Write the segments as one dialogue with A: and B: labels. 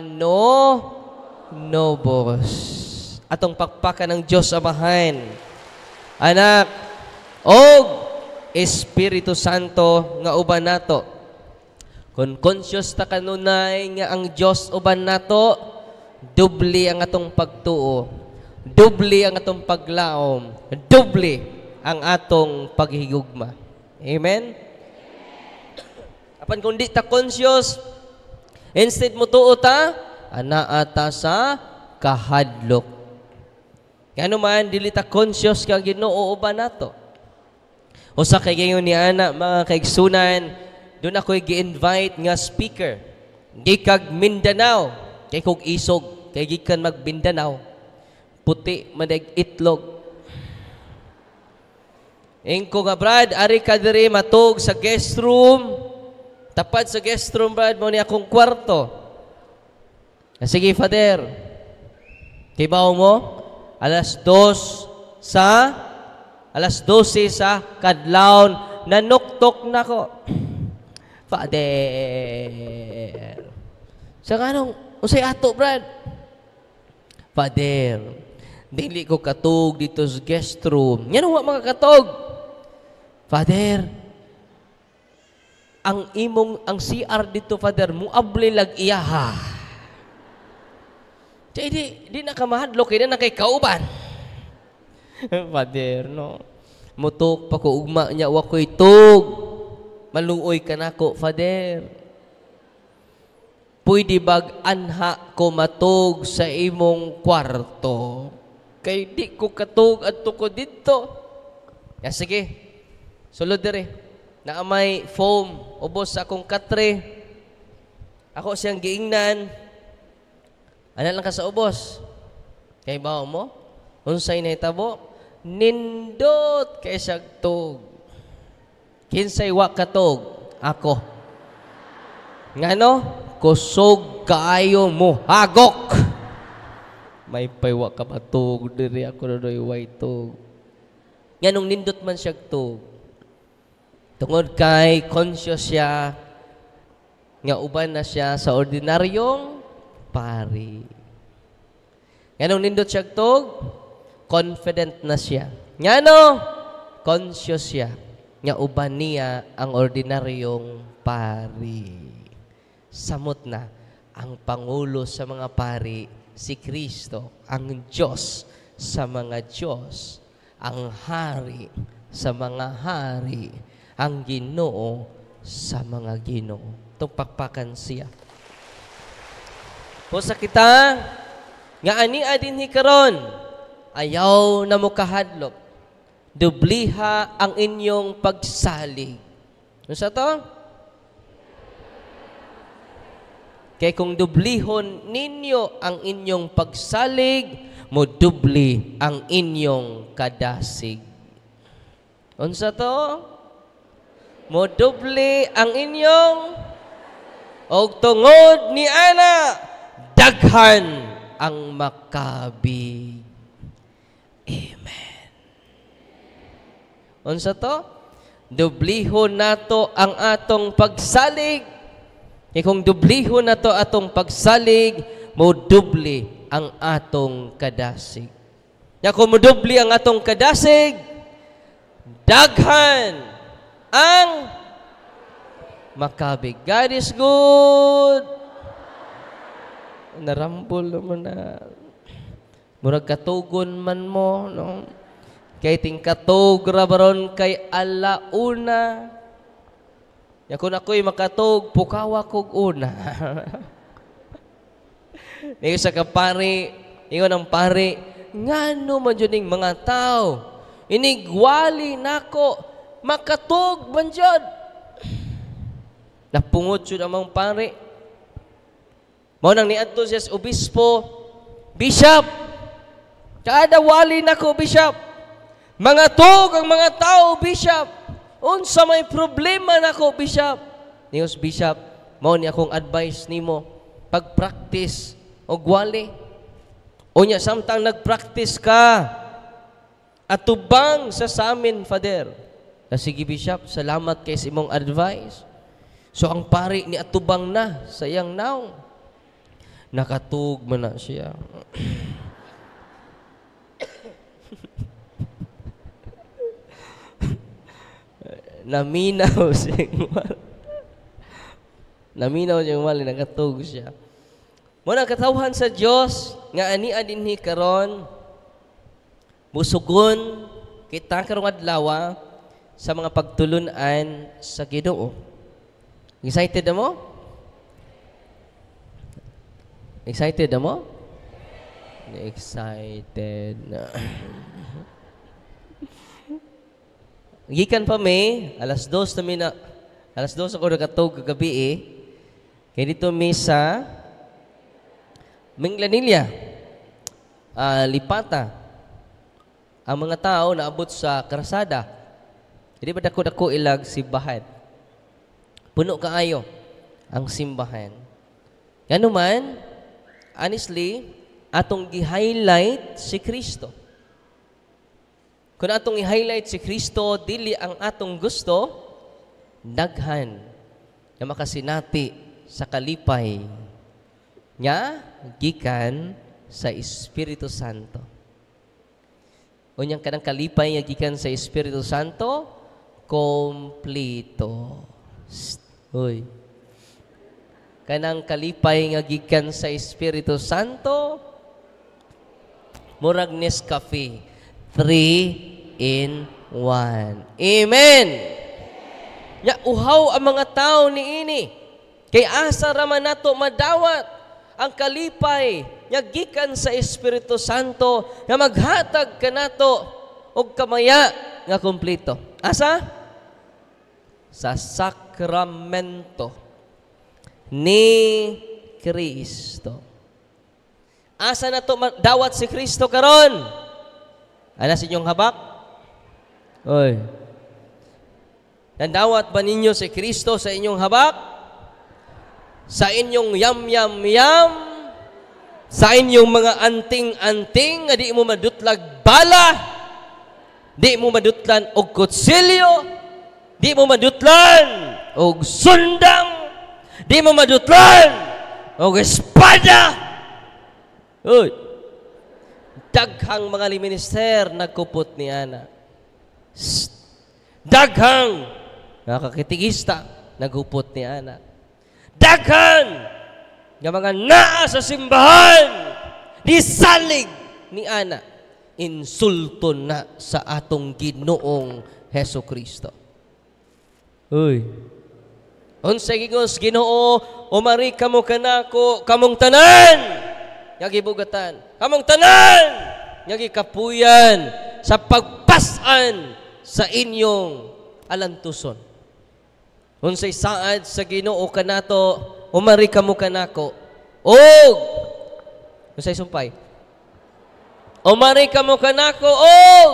A: No nobos. Atong pakpakan ng Diyos Amahan, Anak, og Espiritu Santo nga uban nato. Kung conscious ta kanunay nga ang Diyos uban nato, dubli ang atong pagtuo, dubli ang atong paglaom, dubli ang atong paghigugma. Amen? Apan kung di ta conscious, instead mo tuo ta, anaata sa kahadlok. Kaya man, dili ta conscious kang Ginoo uban nato. Usa kay gayon ni ana, mga kaigsunan, doon ako'y gi-invite nga speaker. Di kag Mindanao, kay kog isog, kay gikan mag Mindanao. Puti, madag itlog. Ingko nga, Brad, ari ka diri matog sa guest room. Tapat sa guest room, Brad, mo ni akong kwarto. Sige, Father. Kibaw mo? Alas 12 sa kadlawon, nanuktok na ko. Father. Sa kanong, usay ato, Brad? Father, dili ko katog dito sa guest room. Yan ang mga katog. Father, ang CR dito, Father, muabli lag iyaha. Di na kamahadlok, kaya na kay kauban. Father, no. Mutok pa ko ugma niya, wako'y tug. Maluoy ka na ko, Father. Pwede bag anha ko matog sa imong kwarto. Kay di ko katog at ko dito. Ya, sige. Sulod dire. Naamay foam, ubos sa akong katre. Ako siyang giingnan. Ano lang ka sa ubos? Kay bawo mo? Unsay na itabo? Nindot kay sagtog. Kinsay wa katog? Ako. Ngano? Kusog kaayo mo hagok. May paywa ka matog diri ako doy way tog. Nganong nindot man siya tog. Tungod kay conscious siya nga uban na siya sa ordinaryong pari. Nganong nindot siya tog? Confident na siya. Ngano? Conscious siya nga uban niya ang ordinaryong pari. Samot na ang Pangulo sa mga pari, si Kristo, ang Diyos sa mga Diyos, ang Hari sa mga Hari, ang Ginoo sa mga Ginoo. Tupakpakan siya. Pusa kita, nga ani adin hikaron, ayaw na mo kahadlok, dubliha ang inyong pagsalig. Ano sa to? Kaya kung dublihon ninyo ang inyong pagsalig, mo dubli ang inyong kadasig. Ano sa to? Mo dubli ang inyong og tungod ni ana daghan ang makabig. Amen. Unsa to? Dublihon nato ang atong pagsalig. E kung dublihon nato atong pagsalig, mo dubli ang atong kadasig. Ya kung mo dubli ang atong kadasig, daghan ang makabig. God is good. Narambol naman na. Murag katugon man mo, no? Kay ting katog rabaron kay alauna. Ya kung ako'y makatog, pukawa kog una. Ngayon sa kapari, ingon ang pari, ngano man dyan mga tao, inigwali nako, makatog man dyan. Napungod yun ang pari. Mao nang niadto siya sa obispo, Bishop, kada wali nako, Bishop, mga tog ang mga tao, Bishop. Unsa may problema nako, Bishop? Niyos, Bishop, mao ni akong advice nimo, pag-practice og wali. Unya samtang nag-practice ka atubang sa amin, Father. Sige, Bishop, salamat kay sa imong advice. So ang pari ni atubang na sa iyang naong. Nakatug man na siya. Naminaw siya. Naminaw siya mali, nakatug siya. Muna katawhan sa Dios nga ani dinhi karon musugon kita karong adlaw sa mga pagtulunan sa Ginoo. Excited na mo? Excited na mo? Excited na. Gikan pa may, alas 2 ako nakatog kagabi kaya dito may sa Minglanilla, Lipata. Ang mga tao naabot sa krasada. Hindi ba dako-dako ilag simbahan? Puno kaayo ang simbahan. Yan man, honestly, atong gi-highlight si Kristo. Kung atong i-highlight si Kristo, dili ang atong gusto, daghan na makasinati sa kalipay nya gikan sa Espiritu Santo. Unyang kanang kalipay nga gikan sa Espiritu Santo, kompleto. Uy. Kanang kalipay nga gikan sa Espiritu Santo, murag Nescafe, 3 in 1. Amen. Ya uhaw ang mga tao niini. Kay asa ra man nato madawat ang kalipay nga gikan sa Espiritu Santo nga maghatag kanato og kamaya nga kompleto. Asa? Sa sakramento ni Kristo. Asa na to dawat si Kristo karon? Ana sa inyong habak? Oy. Nandawat ba ninyo si Kristo sa inyong habak? Sa inyong yam-yam-yam? Sa inyong mga anting-anting nga di mo madutlag bala? Di mo madutlan og kutsilyo? Di mo madutlan og sundang? Di mo madutlan og espada? Uy! Daghang mga liminister nagkupot ni Ana. Daghang nakakitigista nagkupot ni Ana. Daghan nga mga naa sa simbahan nisalig ni Ana, insulto na sa atong Ginoong Hesus Kristo. Uy. Unsay gingos Ginoo, umari kamo kanako kamong tanan nga gibugatan. Kamong tanan nga gikapuyan sa pagpasan sa inyong alantuson. Unsay saad sa Ginoo kanato, umari kamo kanako. Og unsay sumpay? Umari kamo kanako og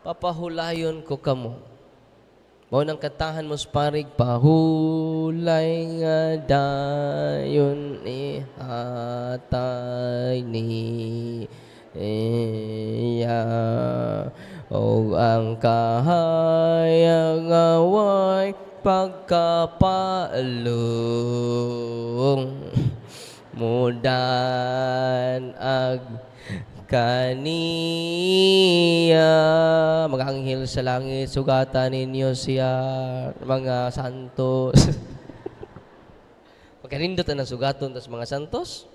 A: papahulayon ko kamo. Mao nang kantahan mo sa parig, pahulay nga dayon ihatay ni iya. O ang kahayang away pagkapalong mudan ag kaniya. Mag-anghel sa langit, sugatan ninyo siya, mga santos. Pagkanindot na sugaton tas mga santos,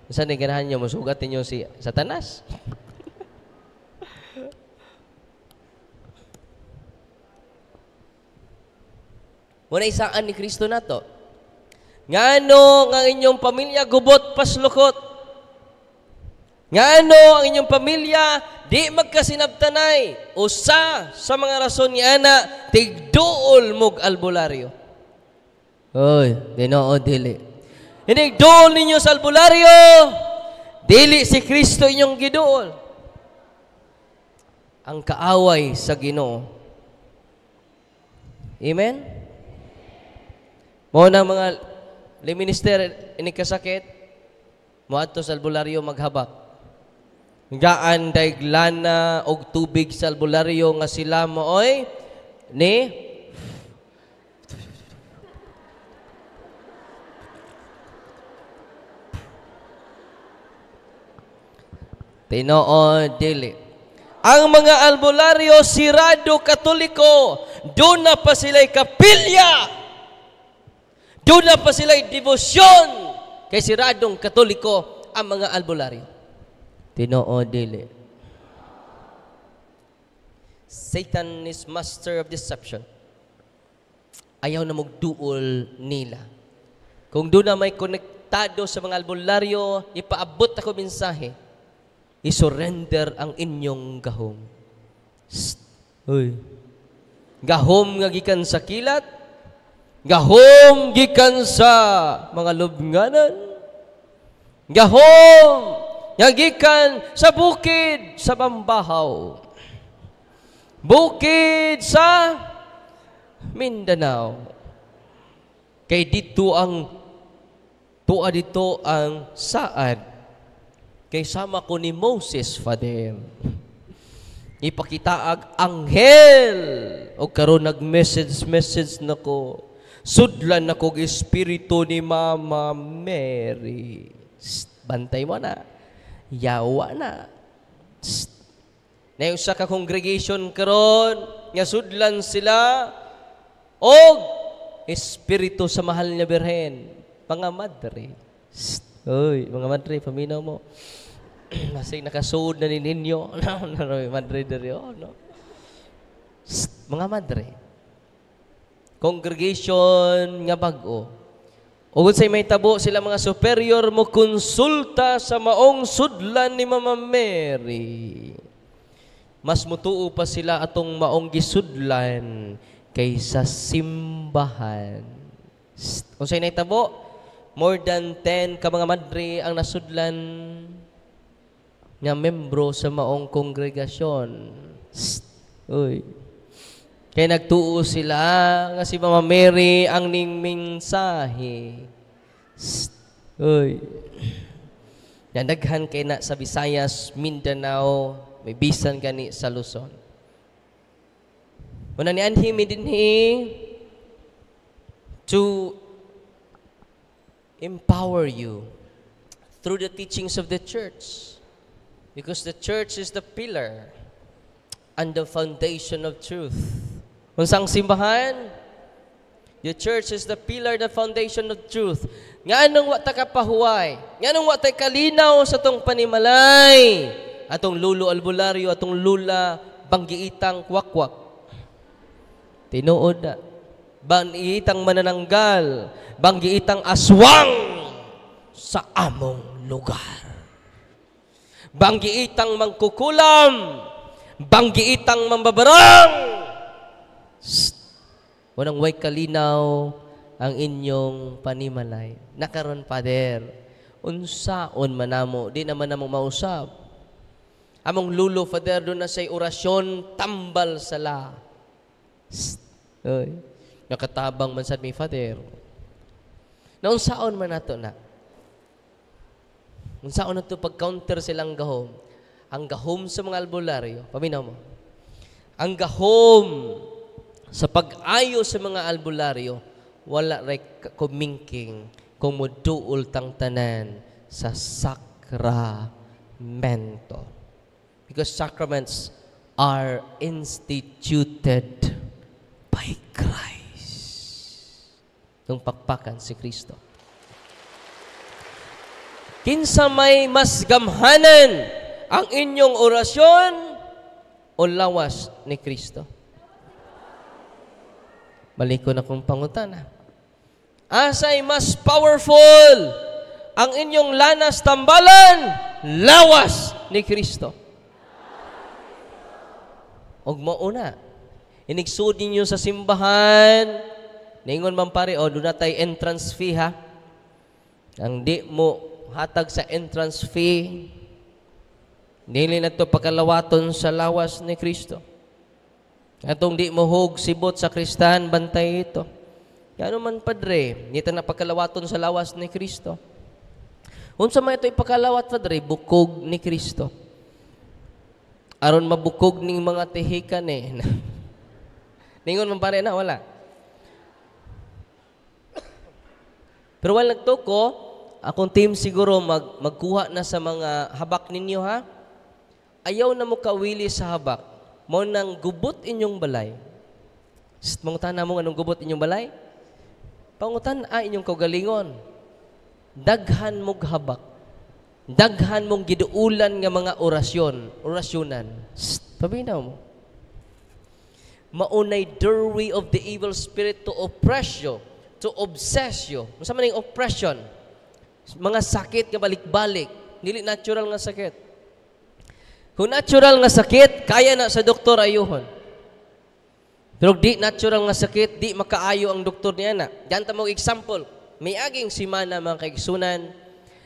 A: saan yung ganahan nyo, masugatin nyo si Satanas? Muna isaan ni Kristo na to. Ngano ang inyong pamilya gubot paslukot? Ngano ang inyong pamilya di magkasinabtanay? Usa sa mga rason ni Ana, tigduol mog albularyo. Oy, Ginoo dili. Hindi duol ninyo sa albularyo, dili si Kristo inyong giduol. Ang kaaway sa Ginoo. Amen? Mo na mga liminister inikasakit, mo adto sa albularyo maghabak. Gaan daiglana og tubig sa albularyo nga sila mooy ni Tinuod dili. Ang mga albularyo sirado Katoliko, doon na pa sila'y kapilya. Doon na pa sila'y debosyon. Kay siradong Katoliko ang mga albularyo. Tinuod dili. Satan is master of deception. Ayaw na magduol nila. Kung doon na may konektado sa mga albularyo, ipaabot ako mensahe, isurrender ang inyong gahom. Uy. Gahom nga gikan sa kilat, gahom gikan sa mga lubnganan, gahom nga gikan sa bukid sa Bambahaw, bukid sa Mindanao. Kay dito ang tuwa dito ang saad. Kay sama ko ni Moses, Father. Ipakitaag anghel. O karon nag-message na ko. Sudlan na kog espiritu ni Mama Mary. Bantay mo na. Yawa na. Na yung sa ka-congregation karon, nga sudlan sila, og espiritu sa mahal niya Birhen. Mga madre. Oy, mga madre, paminaw mo. Nasing nakasuod na ni ninyo. Madre dari, no? Mga madre. Congregation nga bag-o. Ugod say may tabo sila mga superior mo konsulta sa maong sudlan ni Mama Mary. Mas mutuo pa sila atong maong gisudlan kaysa simbahan. Kung sa'yo naitabo, more than 10 ka mga madre ang nasudlan nga membro sa maong kongregasyon. Uy. Kaya nagtuo sila nga si Mama Mary ang ning mensahe. Uy. Daghan kay na sa Visayas, Mindanao, may bisan gani sa Luzon. Una ni anhi mi dinhi to empower you through the teachings of the church. Because the church is the pillar and the foundation of truth. Unsang simbahan? The church is the pillar, the foundation of truth. Nga anong wa ta kapahuway? Nga anong wa ta kalinaw sa tong panimalay? Atong lulo albularyo, atong lula banggiitang kwakwak. Tinuod na. Banggiitang manananggal, banggiitang aswang sa among lugar. Banggiitang mangkukulam, banggiitang mambabarang. Walang way kalinaw ang inyong panimalay. Nakaroon, Father, unsaon manamo, di naman namong mausap. Among lulo, Father, doon na say orasyon, tambal sala. Oy, nakatabang man sad mi, Father. Na unsaon man nato na? Unsaon na ito pag-counter silang gahom? Ang gahom sa mga albularyo, paminaw mo. Ang gahom sa pag-ayo sa mga albularyo, wala ray kumingking kung muduol tang tanan sa sakramento. Because sacraments are instituted by Christ. Nung pakpakan si Kristo. Kinsa may mas gamhanan ang inyong orasyon o lawas ni Kristo? Balik ko na kong pangutana. Asay mas powerful ang inyong lanas tambalan, lawas ni Kristo. Og mauna, inigsud ninyo sa simbahan, ningon man pare, o doon na tayo entrance fee ha. Ang di mo hatag sa entrance fee, nili na ito pagkalawaton sa lawas ni Kristo. Atong di mo hug sibot sa Kristan, bantay ito. Kano man, Padre, nito na pagkalawaton sa lawas ni Kristo. Unsa man ito ipagkalawat, Padre, bukog ni Kristo. Aron mabukog ning mga tihikan eh. Ningon man pare na, wala. Pero wala nagtuko, akong team siguro magkuha na sa mga habak ninyo ha. ayaw na mo kawili sa habak, mo nang gubot inyong balay. Mangutan na mo anong gubot inyong balay? Pangutan inyong kaugalingon. Daghan mong habak. Daghan mong giduulan nga mga orasyonan. Pabinaw mo. Maunay doorway of the evil spirit to oppress you, to obsess you. Masama na yung oppression. Mga sakit nga balik-balik. Dili natural nga sakit. Kung natural nga sakit, kaya na sa doktor ayuhon. Pero di natural nga sakit, di makaayo ang doktor niya na. Diyan mo example. May aging simana mga kaigsunan.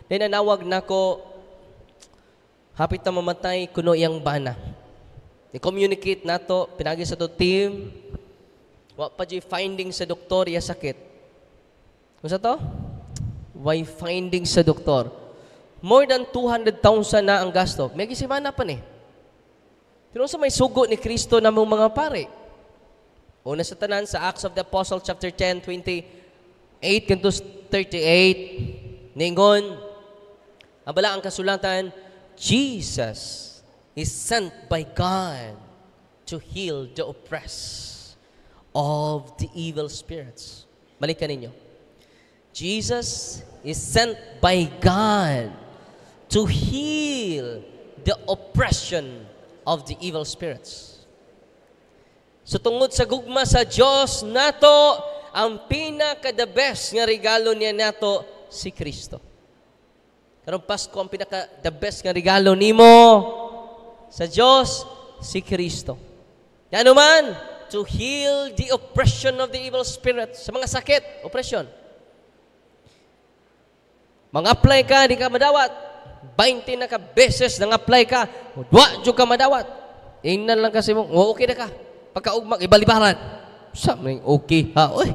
A: Then nanawag na ko, hapit na mamatay, kuno iyang bana. I-communicate na to, pinagi sa to team, wa pa di finding sa doktor, iya sakit. Kung sa to? Why finding sa doktor? More than 200,000 na ang gasto. May gisimana pa ni. Pero sa may sugo ni Kristo na mong mga pare. Una sa tanan sa Acts of the Apostle chapter 10, 28 kanto 38. Ningon, abala ang kasulatan, Jesus is sent by God to heal the oppressed of the evil spirits. Balikan ninyo. Jesus is sent by God to heal the oppression of the evil spirits. So tungod sa gugma sa Diyos nato, ang pinaka-the best nga regalo niya nato si Kristo. Karong Pasko, ang pinaka-the best nga regalo nimo sa Diyos, si Kristo. Yan naman, to heal the oppression of the evil spirits. Sa mga sakit, oppression. Mang-apply ka, di ka madawat. 20 na ka beses nang-apply ka, wa dyan ka madawat. Ingnan lang kasi mo, okay na ka. Pagkaugmag, ibalibaran. Something okay, ha? Uy,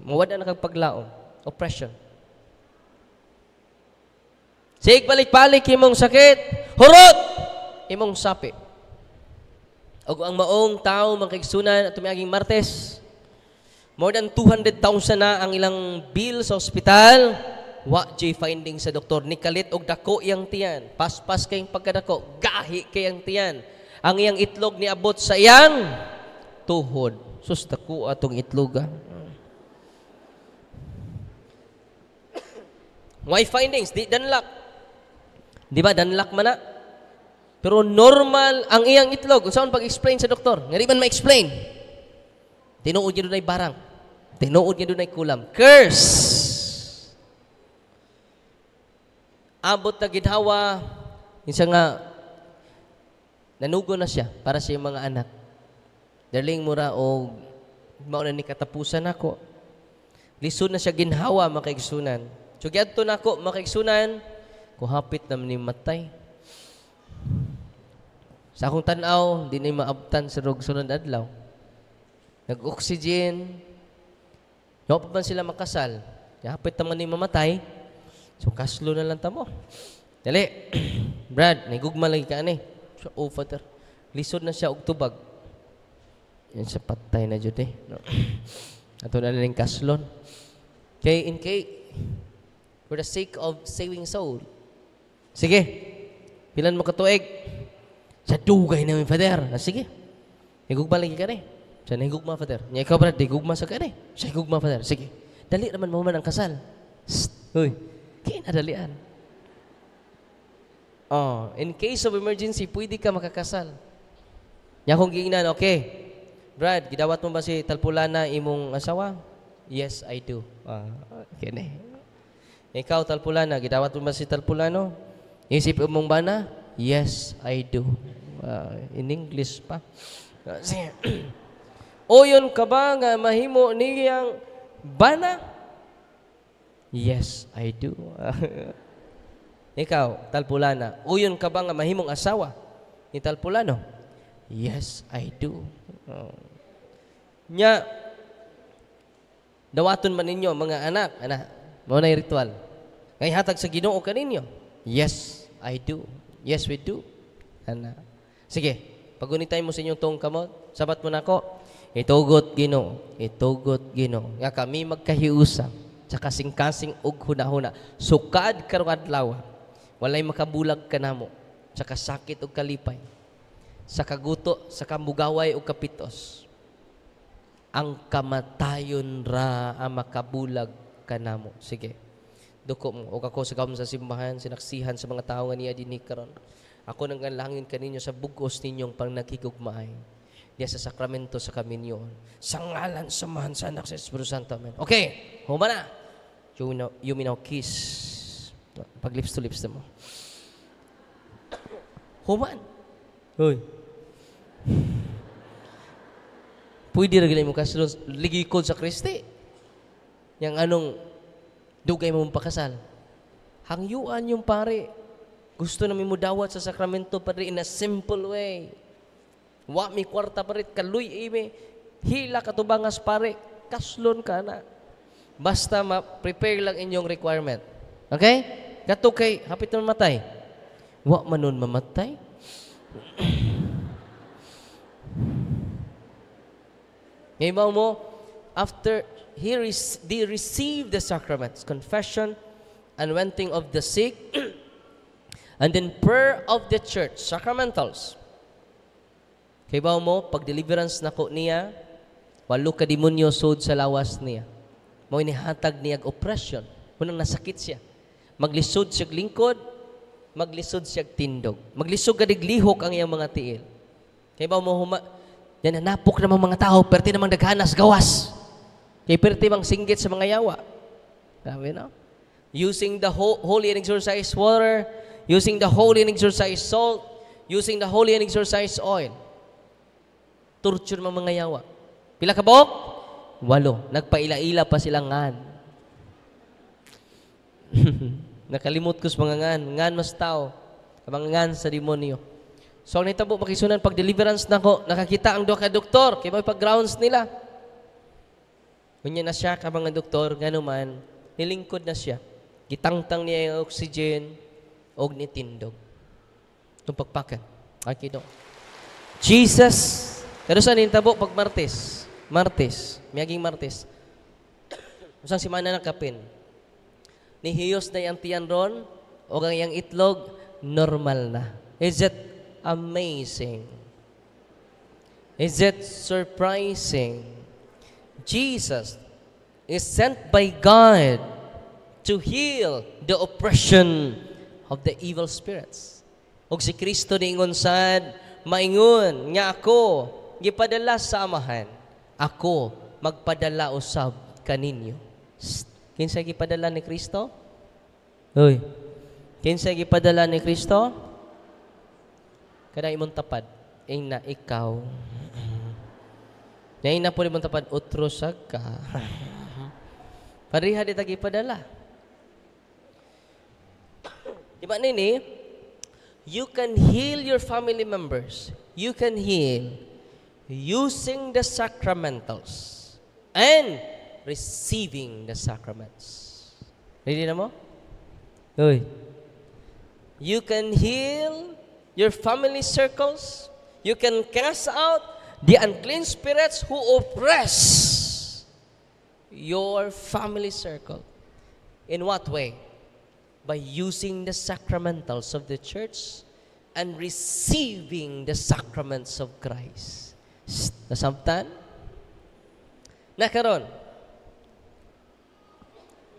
A: mawada na kang paglaom. Oppression. Sig balik-balik imong sakit, hurot! Imong sapi. O ang maong tao, makiksunan at tumiyaging Martes, more than 200,000 na ang ilang bill sa ospital. Wa jay finding sa doktor, nikalit og dako iyang tiyan. Paspas kayong pagkadako, gahi kayang tiyan. Ang iyang itlog ni abot sa iyang tuhod. Sus, dako atong itlog, ha? Why findings? Di danlak. Di ba, danlak man na? Pero normal ang iyang itlog. Saan pag-explain sa doktor? Nga di man ma-explain. Tinuod niya doon ay barang. Tinuod niya doon ay kulam. Curse! Abot na gidhawa, isa nga, nanugo na siya para sa iyong mga anak. Darling mura o mauna ni katapusan ako. Lisod na siya ginhawa, makaigsunan. So, gyadto na ako, makaigsunan, kuhapit na ni matay. Sa akong tanaw, di na maabtan sa rogsunod adlaw. Nag-oxygen. Yung pa sila makasal. Hapit naman ni mamatay. So, kaslo na lang tamo. Dali. Brad, nagugma lagi ka ani. So, oh, father. Lisod na siya og tubag. Yan siya patay na dyan eh. No. Ato na rin kaslon. For the sake of saving soul. Sige. Pilan mo katuig. Sa dugay namin, father. Sige. Nagugma lagi ka ni. Siya nagugma, father. Nya ikaw, Brad, nagugma sa ka ni. Siya nagugma, father. Sige. Dali naman mo man ang kasal. Uy. Kinadalian. Oh, in case of emergency, pwede ka makakasal. Nya kung giingnan, okay. Brad, gidawat mo ba si Talpulana imong asawa? Yes, I do. Okay na. Ikaw, Talpulana, gidawat mo ba si Talpulano? Isip mong bana? Yes, I do. In English pa. O yun ka ba nga mahimo niyang bana? Yes, I do. Ikaw, Talpulana, uyon ka ba nga mahimong asawa ni Talpulano? Yes, I do. Nya, dawaton man ninyo mga anak, mao na ritual. Ngay hatag sa Ginoo kaninyo? Yes, I do. Yes, we do. Sige, pagunitay mo sa inyong tong kamot. Sabat mo na ko. Itugot Ginoo. Itugot Ginoo. Nga kami magkahiusap. Sa kasing-kasing og huna-huna. Sukad karong adlaw. Walay makabulag ka namo. sa kasakit ug kalipay, sa kaguto, sa kamugaway ug kapitos, ang kamatayon ra ang makabulag kanamo. Sige. Duko mo. O ako sa kamon sa simbahan, sinaksihan sa mga tao nga niya dinhi karon. Ako nang ganlangin kaninyo sa bugos ninyong pang nagkigugmaay. Diya sa sakramento sa kaminyon. Sa ngalan sa Mahan sa Anak sa Espiritu Santo. Amen. Okay. Huma na. You may now kiss. Pag lips to lips na mo. Human. Hoy. Pwede rin mo kasunod. Ligikod sa Kristi. Yang anong dugay mo pakasal. Hangyuan yung pare. Gusto namin mo dawat sa sakramento pare in a simple way. Wa mi kwarta pare kaluy ime. Hila katubangas pare. Kaslon ka na. Basta ma-prepare lang inyong requirement. Okay? Kato kay hapit na mamatay. Wa manon mamatay. Ngayon mo, after they receive the sacraments, confession, anointing of the sick, and then prayer of the church, sacramentals. Kaya ba mo, pag deliverance na ko niya, walo ka demonyo sod sa lawas niya. Mo inihatag niya oppression. Munang nasakit siya. Maglisod siya lingkod, maglisod siya tindog. Maglisod kadiglihok ang iyang mga tiil. Kaya ba mo yan napok namang mga tao, perti namang daghanas gawas. Kaya perti mang singgit sa mga yawa. Grabe no? Using the holy and exorcised water, using the holy and exorcised salt, using the holy and exorcised oil. Torture mga yawa. Pila ka buok? 8. Nagpaila-ila pa silang ngan. Nakalimot ko sa mga ngan. Ngan mas tao. Mga ngan sa demonyo. So, ang nitabo, makisunan, pag deliverance na ko, nakakita ang doka doktor. Kaya may pag-grounds nila. Kanya na siya ka mga doktor, ganuman, nilingkod na siya. Gitangtang niya yung oxygen, og nitindog. Itong pagpakan. Okay, do. Jesus, kano saan nitabo, pag Martes. Martes. Miyaging Martes. Usang simana ng kapin. Nihiyos na yung tiyan ron, o ang iyang itlog, normal na. Is it amazing? Is it surprising? Jesus is sent by God to heal the oppression of the evil spirits. Og si Kristo niingon sad, maingon nga ako gipadala sa Amahan. Ako magpadala usab kaninyo. Kinsa gipadala ni Kristo? Hoy. Kinsa gipadala ni Kristo? Kada imong tapad, ing na ikaw. Ngayon na po imong tapad, utrosag ka. Pariha di tagi padala. Diba nini? You can heal your family members. You can heal using the sacramentals and receiving the sacraments. Ready na mo? Uy. You can heal your family circles. You can cast out the unclean spirits who oppress your family circle. In what way? By using the sacramentals of the church and receiving the sacraments of Christ. Nasamtan? Nakaron.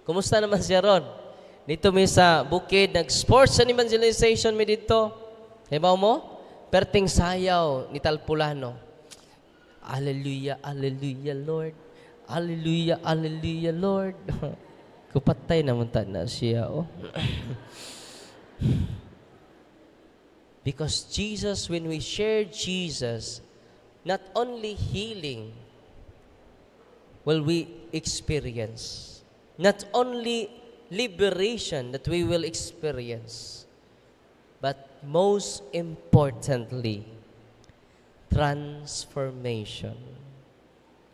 A: Kumusta naman siya ron? Dito mi sa bukid, nag-sports and evangelization mi dito. Hibaw mo? Perting sayaw ni Talpulano. Hallelujah, hallelujah, Lord. Hallelujah, hallelujah, Lord. Kupatay naman na siya, oh. Because Jesus, when we share Jesus, not only healing will we experience, not only liberation that we will experience, but most importantly, transformation.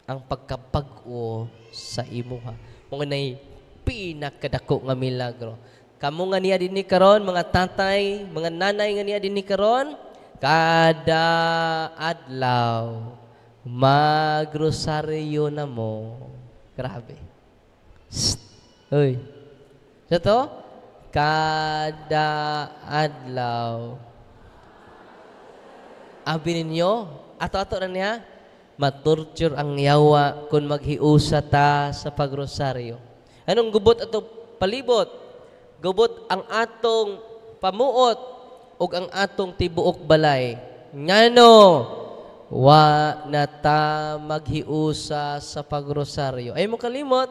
A: Ang pagkabag-o sa imuha. Mga na'y pinakadako nga milagro. Kamu nga niya din ni karon, mga tatay, mga nanay nga niya din ni karon, kada adlaw, magrosaryo na mo. Grabe. Uy. Sa to? Kada adlaw, Abi ninyo, ato-ato na niya, matorture ang yawa kung maghiusa ta sa pagrosaryo. Anong gubot ato palibot? Gubot ang atong pamuot ug ang atong tibuok balay. Ngano, wa na ta maghiusa sa pagrosaryo. Ay mo kalimot,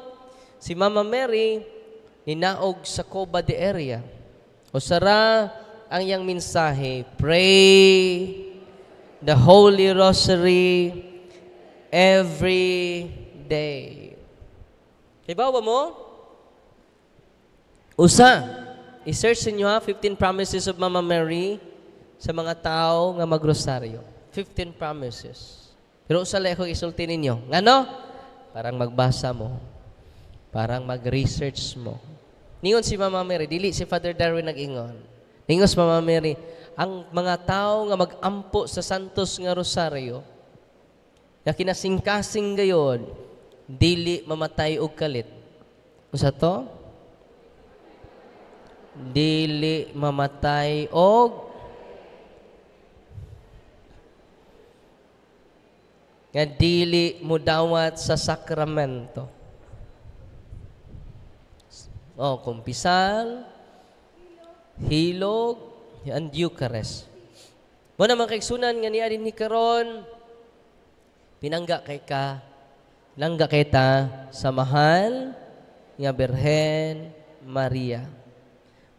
A: si Mama Mary, ninaog sa Coba de area. O sara ang iyang mensahe, pray the Holy Rosary every day. Ibawa mo? Usa, i-search ninyo ha, 15 promises of Mama Mary sa mga tao nga magrosaryo. 15 promises. Pero usa lang ako isulti ninyo. Ngano? Parang magbasa mo. Parang mag-research mo. Ningon si Mama Mary, dili si Father Darwin nag-ingon. Ningon si Mama Mary, ang mga tao nga mag-ampo sa santos nga rosaryo, na kinasingkasing gayon, dili mamatay og kalit. Usa to? Dili mamatay og nga dili mudawat sa sakramento. O, kumpisal, hilog, and Eucharist. Mo naman kay sunan nga niya din ni karon, pinangga kay ta sa mahal nga Birhen Maria.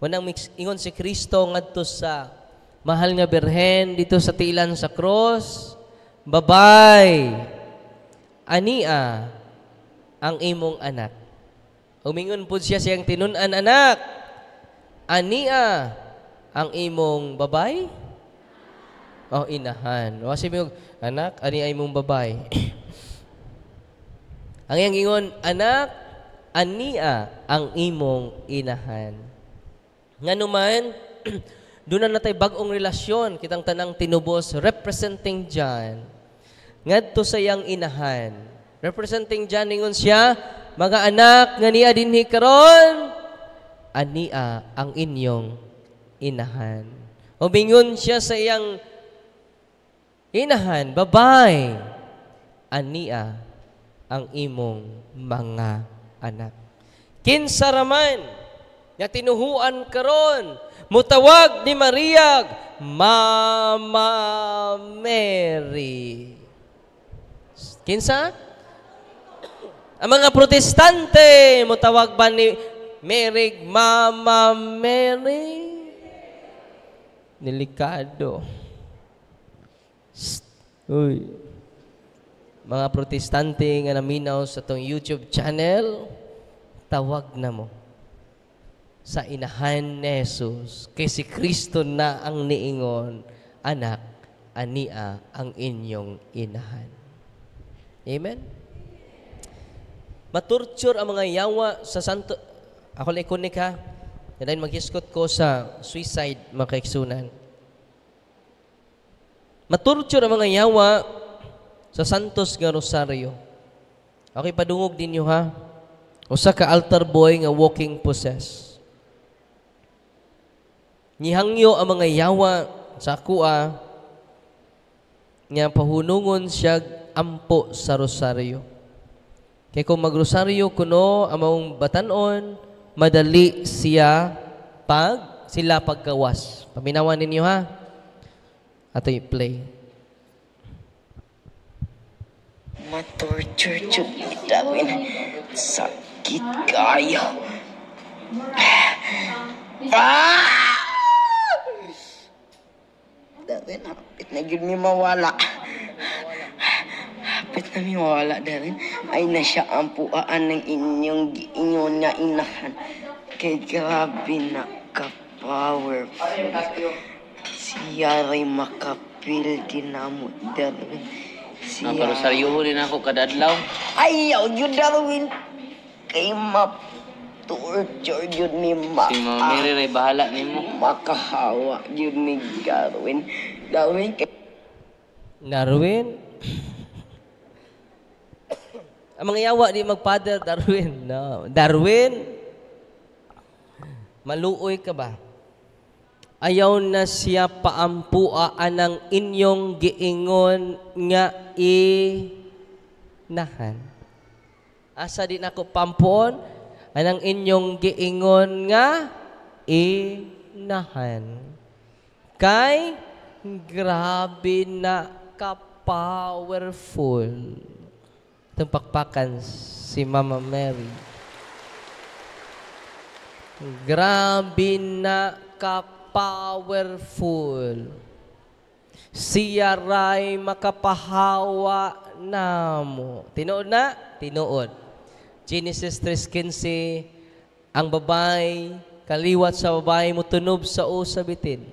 A: Mo nang ingon si Kristo ngadto sa mahal nga Birhen dito sa tiilan sa cross, babay, ania ang imong anak. Umingon po siya siyang tinun-an, anak, ania ang imong babay? O inahan. O kasi mo, anak, ania imong babay. Ang iyang ingon, anak, ania ang imong inahan. Nga naman, doon na natay bagong relasyon, kitang tanang tinubos, representing John. Ngadto sa iyang inahan. Representing John, ingon siya, mga anak, nga niya dinhi karon, ania ang inyong inahan. Umingon siya sa iyang inahan, babay, ania ang imong mga anak. Kinsa raman nga tinuhuan karon, mutawag ni Maria, Mama Mary. Kinsa? Ang mga protestante, mutawag ba ni Mary, Mama Mary? Delikado. Uy. Mga protestante nga naminaw sa tong YouTube channel, tawag na mo sa inahan ni Jesus. Kay si Kristo na ang niingon, anak, ania ang inyong inahan. Amen? Maturture ang mga yawa sa santo. Ako lang ikunik ha. Dahil mag-iskot ko sa suicide, mga kaiksunan. Maturture ang mga yawa sa santos nga rosaryo. Okay, padungog din nyo ha. Usa ka altar boy nga walking possess. Nihangyo ang mga yawa sa akua nga pahunungon siya ampo sa rosaryo. Kaya kung magrosaryo kuno among batanon, madali sila paggawas. Paminawan ninyo ha. Ato i-play.
B: Matorture Dawin. Sakit kayo. Dawin, hapit na yun may mawala. Hapit na may mawala, Dawin. Ay na siya ang puaan ng inyong nga inahan. Kay grabe na ka-powerful. Siya rin makapil din na mo, Darwin.
C: Naparosaryo rin ako kadadlaw.
B: Ayaw yun, Darwin. Kay ma-torture yun ni
C: Si Mama Mary rin bahala ni mo.
B: Makahawa yun ni Darwin. Darwin,
A: Darwin? Ang mga yawa di magfather, Darwin. No. Darwin? Maluoy ka ba? ayaw na siya paampuaan ng inyong giingon nga inahan. Asa din ako pampuon anang inyong giingon nga inahan. Kay grabe na ka-powerful. Itong pakpakan si Mama Mary. Grabe na ka-powerful. Siya ray makapahawa namo. Tinuod na? Tinuod. Genesis 3:15, ang babay, kaliwat sa babay mo tunob sa usa bitin.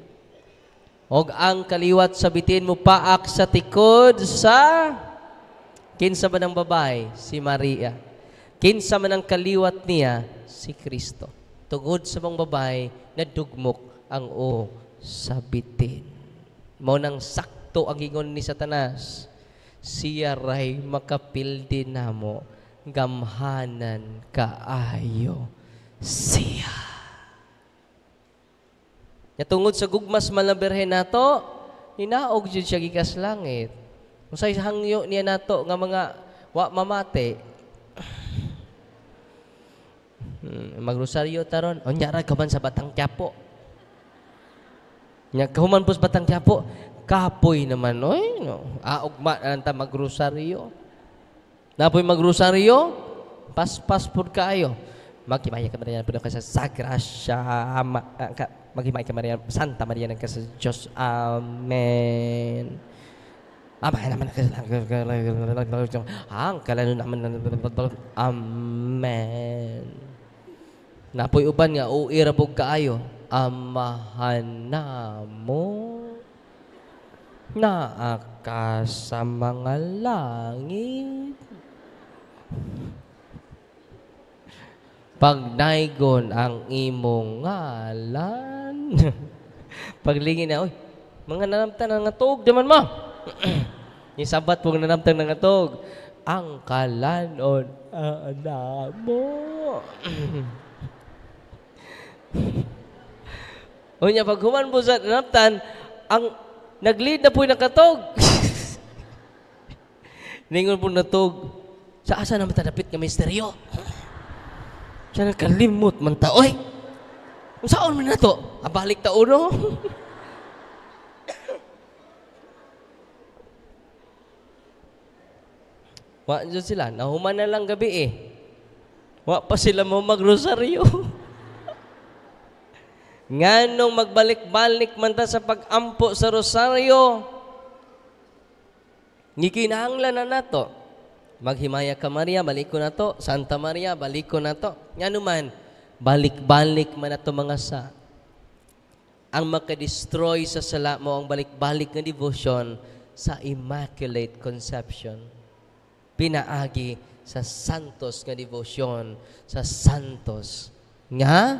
A: Og ang kaliwat sa bitin mo paak sa tikod sa kinsa man ang babay? Si Maria. Kinsa man ang kaliwat niya? Si Kristo. Tungod sa mong babay, nadugmok ang o sa bitin. Mao nang sakto ang ingon ni Satanas. Siya ray makapildi namo, gamhanan kaayo siya. Ya tungod sa gugmas man na birhen nato, hinaog jud siya gikas langit. Unsay hangyo niya nato nga mga wa mamate. Magrosaryo taron, unya ra kaman sa Batang Quiapo. Nya kahuman pus Batang Quiapo, kapoy naman oy no. Ugma na ta magrosaryo. Napoy magrosaryo, pas-pas pud kaayo. Magimaya ka Maria pud ka sa Sagrasya, magimaya ka Maria Santa Maria ng sa Diyos. Amen. Naman ang kalano naman. Amen. Napoy uban nga uira pud kaayo. Amahan namo naa sa mga langit. Pagdaygon ang imong ngalan. Paglingin na, oy, mga nanamtan ng ngatog, daman mo. Yung sabat pong nanamtan ng ngatog, ang kalanon anak mo. O niya, pag human po sa nanamtan, ang nag-lead na po yung nakatog. Ningon po natog, sa asa naman tadapit nga misteryo? Siya nakalimot man ta. Oy! Kung saan man na to? Abalik ta uno? Wa dyan sila. Nahuman na lang gabi eh. Wa pa sila mo magrosaryo. Nganong magbalik-balik man ta sa pag-ampo sa rosaryo. Ngikinahanglan na nato. Maghimaya ka Maria, balik ko na to. Santa Maria, balik ko na to. Nga naman, balik-balik man na to mga sa. Ang makadestroy sa sala mo ang balik-balik na devotion sa Immaculate Conception. Pinaagi sa santos nga devotion, sa santos nga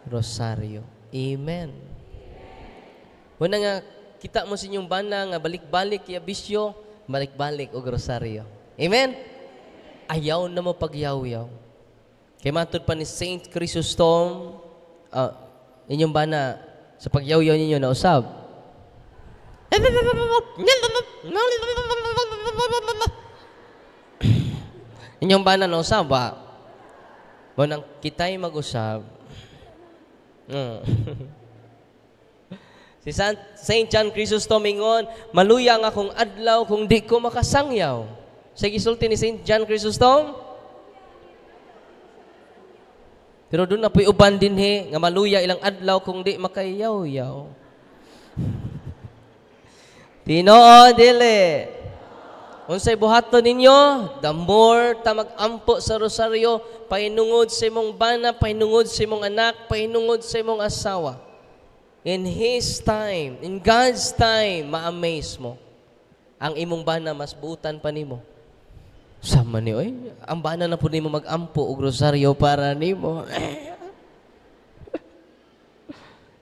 A: rosaryo. Amen. Wala nga, kita mo sa inyong bana nga balik-balik ya bisyo, balik-balik o rosaryo. Amen? Ayaw na mo pagyaw-yaw. Kaya matod pa ni Saint Chrysostom, inyong bana, sa pagyaw-yaw ninyo na usab. Inyong bana na usab ba? Munang kita'y mag-usab. Si Saint John Chrysostom ingon, maluyang akong adlaw kung di ko makasangyaw. Sa gisulti ni Saint John Chrysostom. Pero doon na po'y uban din nga maluya ilang adlaw kung di makayaw-yaw. Tinoo, dili. Unsay buhaton ninyo, the more ta mag-ampo sa rosaryo, pahinungod sa imong bana, pahinungod sa imong anak, pahinungod sa imong asawa. In His time, in God's time, ma-amaze mo. Ang imong bana, mas buutan pa nimo. Sama ni, oy, ang bana na po nimo mag-ampo o rosaryo para nimo.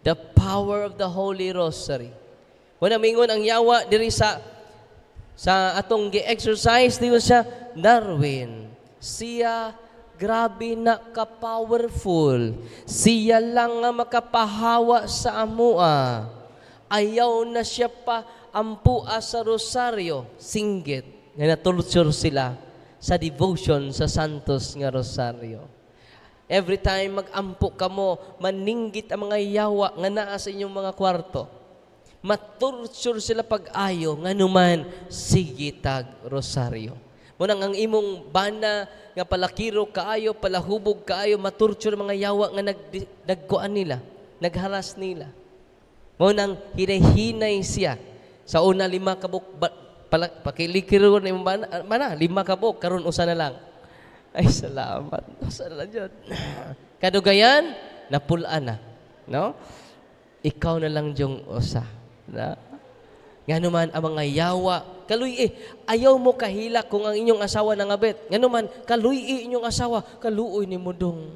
A: The power of the Holy Rosary. Wala mingon ang yawa diri sa atong gi-exercise dito siya, Darwin, siya grabe na ka-powerful. Siya lang nga makapahawa sa amua. Ayaw na siya pa ampua sa rosaryo. Singgit. Nga natulsur sila sa devotion sa Santos nga rosaryo. Every time mag-ampo ka mo, maninggit ang mga yawa nga naa sa inyong mga kwarto. Maturtsure sila pag-ayo, nga numan, sige tag rosaryo. Munang ang imong bana nga palakiro kaayo, palahubog kaayo, maturtsure mga yawa nga nagkuan nila, nagharas nila. Munang hinay-hinay siya. Sa una 5 kabuk, pakilikiro na imong bana, 5 kabuk, karon usa na lang. Ay, salamat. Usa na lang yun. Kadugayan, napulaan na. No? Ikaw na lang yung usa. Na? Nga naman, ang mga yawa, kaluy ayaw mo kahila kung ang inyong asawa nangabit. Nga naman, kaluy inyong asawa, kaluoy ni mo dong.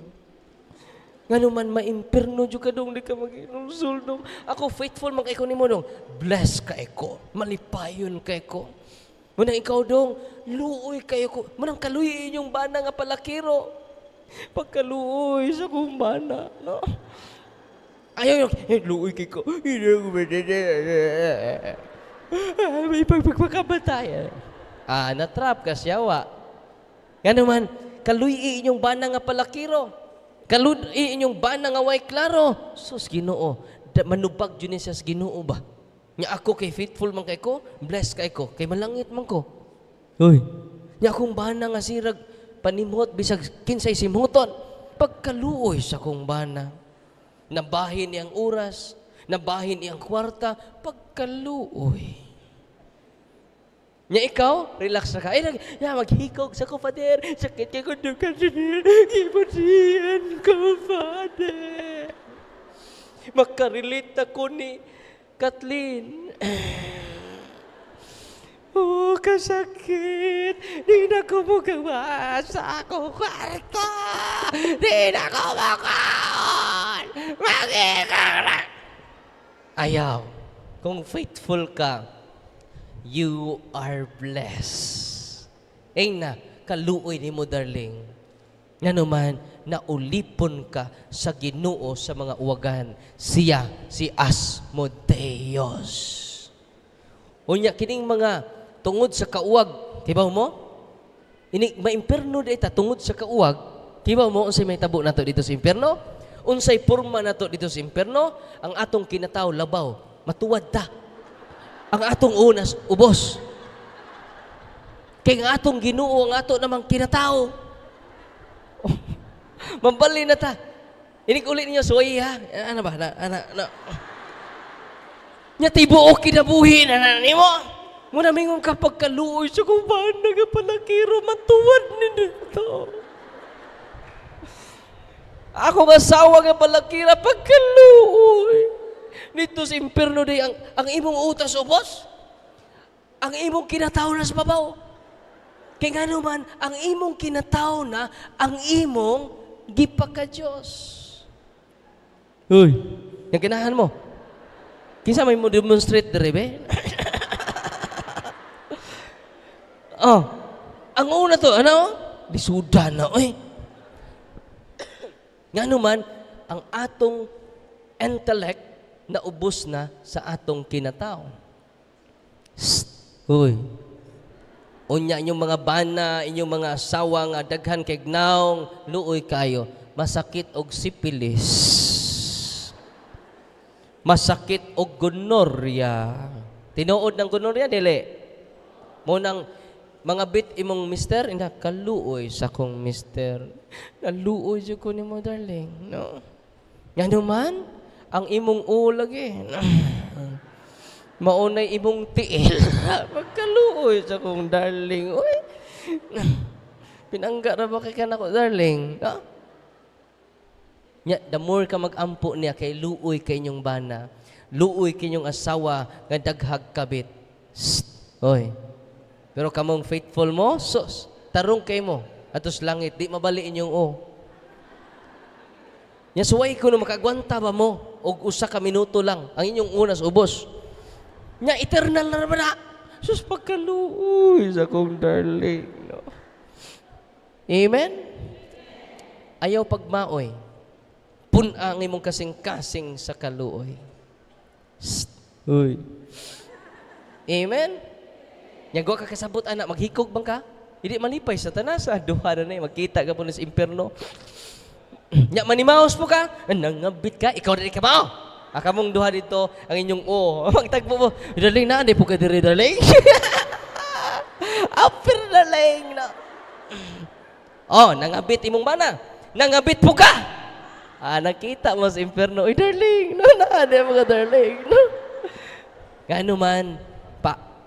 A: Nga naman, maimperno dyo ka dong, di ka mag-inulsul dong. Ako, faithful man kayo ni mo dong. Bless ka ko. Malipayon ka ko. Munang ikaw dong, luoy kayo ko. Munang kaluy inyong bana nga palakiro. Pagkaluoy sa kong bana. No? Ayaw yung, luoy kayo ko. May pagpagpagkabatay. Natrap ka siyawa. Nga naman, kaluy inyong bana nga palakiro. Kaluy inyong bana nga way klaro. Sus, Ginoo. Manubag dyan siya sa Ginoo ba? Nga ako kay faithful man kay ko, blessed kay ko, kay malangit man ko. Uy. Nga akong bana nga sirag, panimot, bisag kinsay simuton. Pagkaluoy sa kong bana. Nabahin niyang oras, nabahin niyang kwarta, pagkaluoy. Nya ikaw, relax na ka. Ay, maghikog sa ko, Father. Sakit ka ko doon kasi ibusihan ko, Father. Makarelate ako ni Kathleen. Oh, kasakit. Di na ko magawa sa akong kwarto. Di na ko makaon. Ayaw. Kung faithful ka, you are blessed. Na, kaluoy ni mo, darling. Nga naman, naulipon ka sa Ginoo sa mga uwagan. Siya, si Asmodeus. Unya, kining mga tungod sa kauwag, kibaw mo? Ini maimperno dita tungod sa kauwag, kibaw mo unsay may tabo nato dito sa imperno? Unsay porma nato dito sa imperno? Ang atong kinataw labaw, matuwad ta. Ang atong unas ubos. Kay nga atong Ginoo ang ato namang kinataw. Mambali na ta. Inig-ulit ninyo suway ha. Ano ba? Nya tibuok kinabuhi na nimo. Muna mingon ka pagkaluoy sa kumbaan nagapalakiro matuwad ni dito. Ako asawa nga palakira pagkaluoy. Dito sa imperno day ang imong utas ubos. Ang imong kinataw na sa babaw. Kaya nga naman, ang imong kinataw na, ang imong gipaka Diyos. Uy, yung ganahan mo. Kinsa may mo demonstrate dere be? Oh, ang una to, ano? Lisuda na, oy. Nga naman, ang atong intellect na ubos na sa atong kinataw. Uy. Unya inyong mga bana, inyong mga asawa nga daghan kay gnaong, luoy kayo, masakit og sipilis. Masakit og gonorrhea. Tinuod ng gonorrhea dili. Mo nang mga bit imong mister, ina kaluoy sa kong mister. Naluoy jud ko nimo, darling, no. Nga naman ang imong ulagi. Maunay imong tiil. Magkaluoy sa kong darling. Uy, pinangga na ba kay ka na ko, darling? No? The more ka mag-ampo niya kay luoy kay inyong bana, luoy kay inyong asawa nga daghag kabit. Oy. Pero kamong faithful mo, sus, tarong kay mo. Atos langit, di mabali inyong Nya suway ko no makagwanta ba mo og usa ka minuto lang ang inyong unas ubos. Nya eternal na naman na. Sus, pagkaluoy sa kong darling. No? Amen? ayaw pagmaoy. Pun-ang imong kasing-kasing sa kaluoy. Uy. Amen? Nyagwa ka kasabot, anak, maghikog bang ka? Hindi malipay sa tanasa. Duha na magkita ka po sa impyerno. Nya, manimaos mo ka? Nangabit ka? Ikaw na rin ka ba? Akamong duha dito, ang inyong magtagpo mo. Darling na, hindi po ka diri, darling. Apir, darling na. Nangabit imong mana. Nangabit po ka. Nakita mo sa impyerno. Uy, darling. Hindi mo ka, darling. Gano man,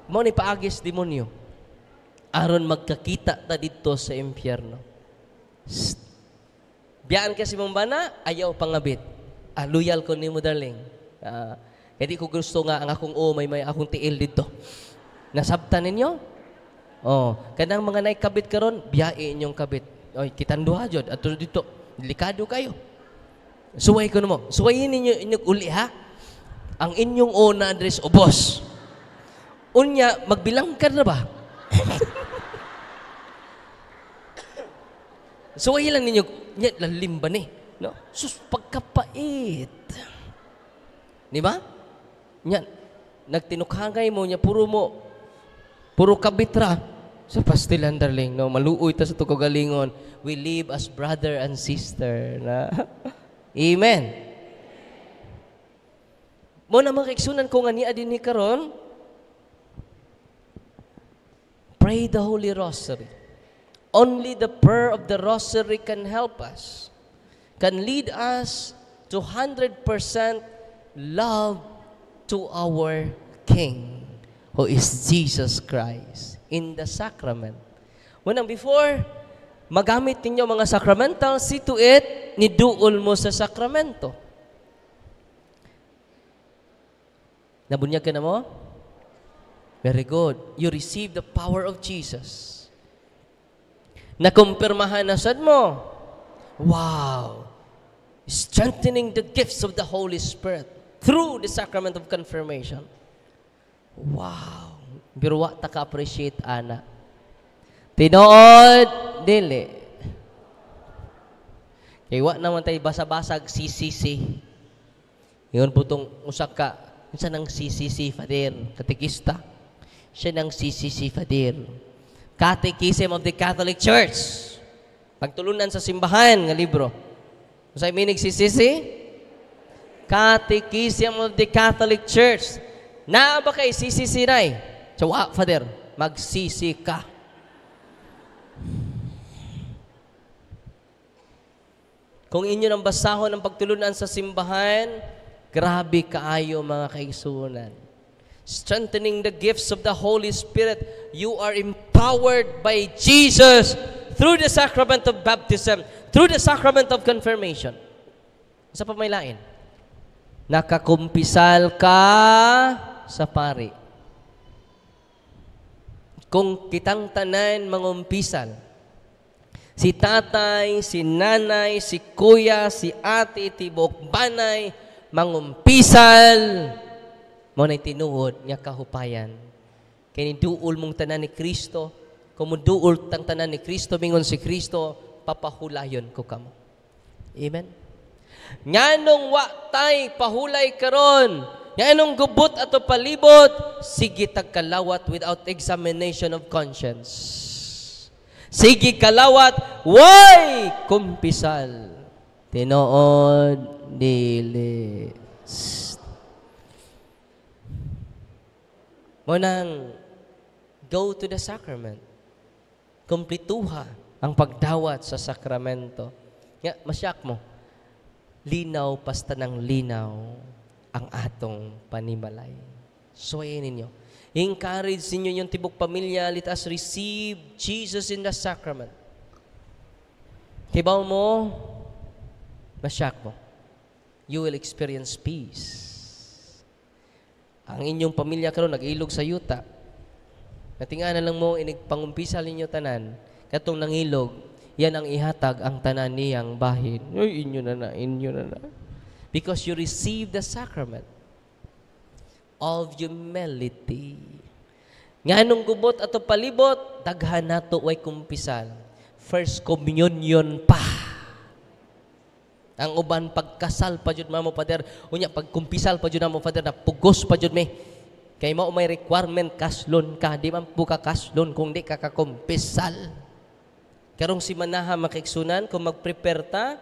A: mo ni paagis demonyo. Aron magkakita ta dito sa impyerno. Biyaan kasi mong bana, ayaw pangabit. Loyal ko ni mo, darling. Hindi ko gusto nga ang akong may akong tiil dito. Nasabtan ninyo? Kanang mga naikabit karon, biyain inyong kabit. Kitanduha jud ato dito. Delikado kayo. Suway ko mo. Suwayin ninyo inyong uli, ha? Ang inyong na address o boss. Unya, magbilang ka na ba? Suwayin lang ninyo, lalim ba ni? No? Sus, pagkapait. Di ba? Yan, nagtinukhangay mo niya, puro kabitra. Sa pastilan, darling, no? Maluoy ta sa tukagalingon. We live as brother and sister. Na? Amen. Mo na makaiksunan ko nga ni adin ni karon. Pray the Holy Rosary. Only the prayer of the Rosary can help us. Can lead us to 100% love to our King, who is Jesus Christ, in the sacrament. When before, magamit ninyo mga sacramental, see to it, niduol mo sa sakramento. Nabunyag ka na mo? Very good. You receive the power of Jesus. Nakumpirmahan na sad mo. Wow. Strengthening the gifts of the Holy Spirit through the sacrament of confirmation. Wow. Pero wa ta ka-appreciate, ana. Tinood, dili. Kaya wa naman tayo basa-basag CCC. Yun po itong usak ka. Isa ng CCC, Fadir. Katikista. Siya ng CCC, Fadir. Catechism of the Catholic Church. Pagtulunan sa simbahan nga libro. Sa minig CCC? Catechism of the Catholic Church. Na ba kay CCC na eh? Tsawa, Father, mag-CC ka. Kung inyo nang basahon ang pagtulunan sa simbahan, grabe kaayo mga kaigsunan. Strengthening the gifts of the Holy Spirit, you are empowered by Jesus through the sacrament of baptism, through the sacrament of confirmation. Sa pamailain, nakakumpisal ka sa pari. Kung kitang tanan mangumpisal, si tatay, si nanay, si kuya, si ate, tibok banay, mangumpisal, mo na tinuod niya kahupayan. Kaya duol mong tanan ni Kristo, kung mo duol tang tanan ni Kristo, mingon si Kristo, papahulayon ko kamo. Amen? Nganong wa tay pahulay karon, nganong gubot ato palibot, sige tagkalawat without examination of conscience. Sige kalawat, way kumpisal. Tinood, dili. Mo nang go to the sacrament. Kumplituha ang pagdawat sa sakramento. Nga, masyak mo. Linaw, pasta ng linaw ang atong panimalay. Suwayin ninyo. Encourage ninyo yung tibok pamilya, let us receive Jesus in the sacrament. Kibaw mo, masyak mo. You will experience peace. Ang inyong pamilya karon nag-ilog sa yuta. Natingana lang mo, inigpangumpisal ninyo tanan. Katong nangilog, yan ang ihatag ang tanan niyang bahin. Ay, inyo na. Because you receive the sacrament of humility. Nga nung gubot ato palibot, daghan nato way kumpisal. First communion pa. Ang uban pagkasal pa jud mo Father, unya pagkumpisal pa jud mo Father na pugos pa jud mi. Kay mao may requirement kaslon ka, di man po ka kaslon kung di ka kakumpisal. Karong si manaha makiksunan kung mag-prepare ta,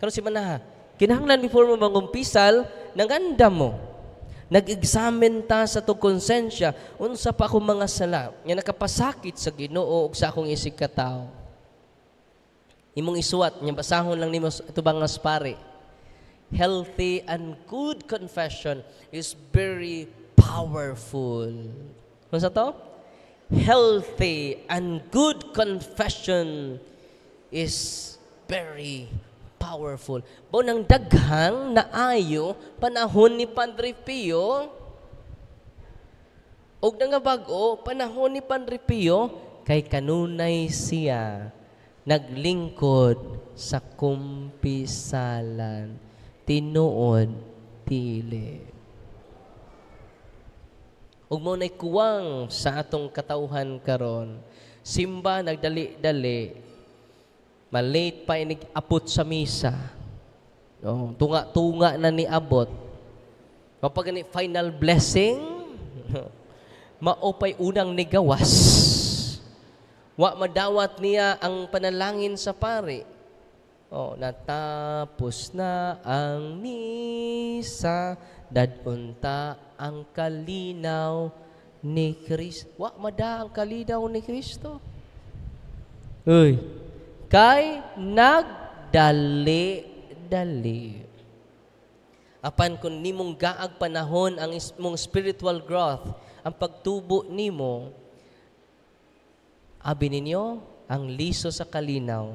A: karong si manaha, kinahanglan before mo mangumpisal, nanganda mo. Nag-examine ta sa tong konsensya, unsa pa akong mga sala nga nakapasakit sa Ginoo ug sa akong isig ka tawo. Imong isuwat, nya basahon lang nimo tubang nga pare. Healthy and good confession is very powerful. Ano sa to? Healthy and good confession is very powerful. Bo nang daghang naayo panahon ni Padre Pio, og nga bag-o panahon ni Padre Pio, kay kanunay siya naglingkod sa kumpisalan, tinuod dili. Ug mo nay kuwang sa atong katawhan karon, simba nagdali-dali, malate pa inig apot sa misa. No, tunga-tunga na ni abot. Kapag ni final blessing, maopay unang nigawas. Wa madawat niya ang panalangin sa pare. Oh, natapos na ang misa, dadunta ang kalinaw ni Kristo. Wa mada ang kalinaw ni Kristo. Uy, kay nagdali-dali. Apan kung nimong gaag panahon ang mong spiritual growth, ang pagtubo nimo, abi ninyo, ang liso sa kalinaw,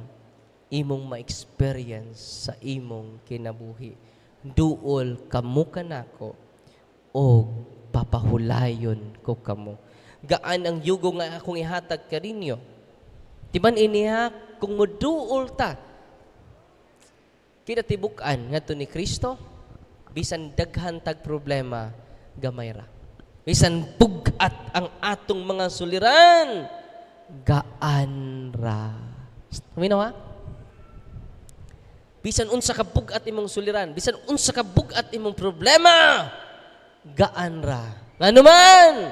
A: imong ma-experience sa imong kinabuhi. Duol kamo kanako o papahulayon ko kamo. Gaan ang yugo nga akong ihatag kaninyo. Tiban iniha kung moduol ta, kinatibukan ngadto ni Kristo, bisan daghan tag problema, gamay ra. Bisan bugat ang atong mga suliran, gaan ra. Minaw ha? Bisan unsa ka bugat imong suliran, bisan unsa ka bugat imong problema, gaan ra. Ngano man,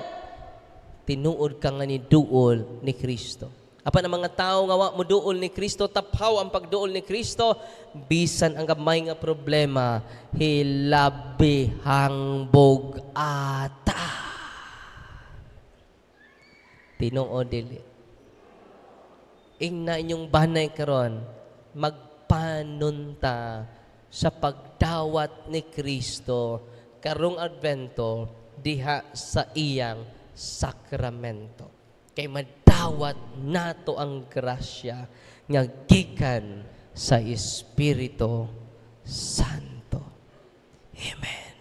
A: tinuod ka nga ni duol ni Kristo. Apan ang mga tao nga wa mo duol ni Kristo, taphaw ang pagduol ni Kristo, bisan ang gamay nga problema, hilabi hangbog ata. Tinuod dili. Ingna inyong banay karon, magpanunta sa pagdawat ni Kristo karong Advento diha sa iyang sakramento. Kay madawat nato ang grasya nga gikan sa Espiritu Santo. Amen.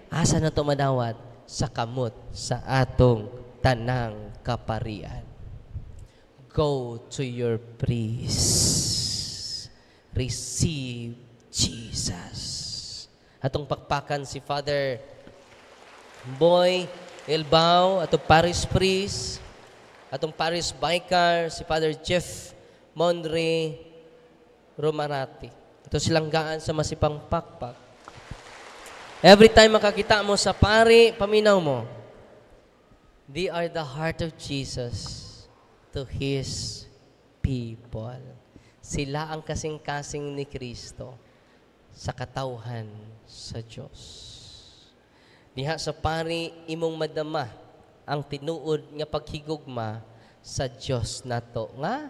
A: Asa na to madawat? Sa kamot sa atong tanang kaparian. Go to your priest. Receive Jesus. Atong pakpakan si Father Boy Elbao, atong parish priest, atong parish vicar, si Father Jeff Monre Romarati. Ito silang gaan sa masipang pakpak. Every time makakita mo sa pari, paminaw mo, they are the heart of Jesus to His people. Sila ang kasing-kasing ni Kristo sa katawhan sa Diyos. Diha sa pari, imong madama ang tinuod nga paghigugma sa Diyos nato nga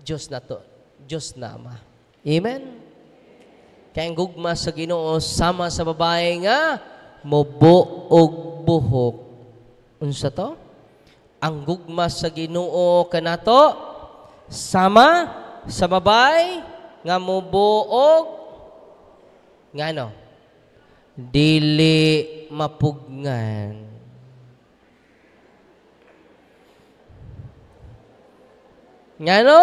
A: Diyos nato, Diyos na Ama. Amen? Kaya ang gugma sa Ginoo sama sa babae nga mobuog buhok. Unsa to? Ang gugma sa Ginoo kanato sama sa babae nga mobuog ngano? Dili mapugnan. Ngano?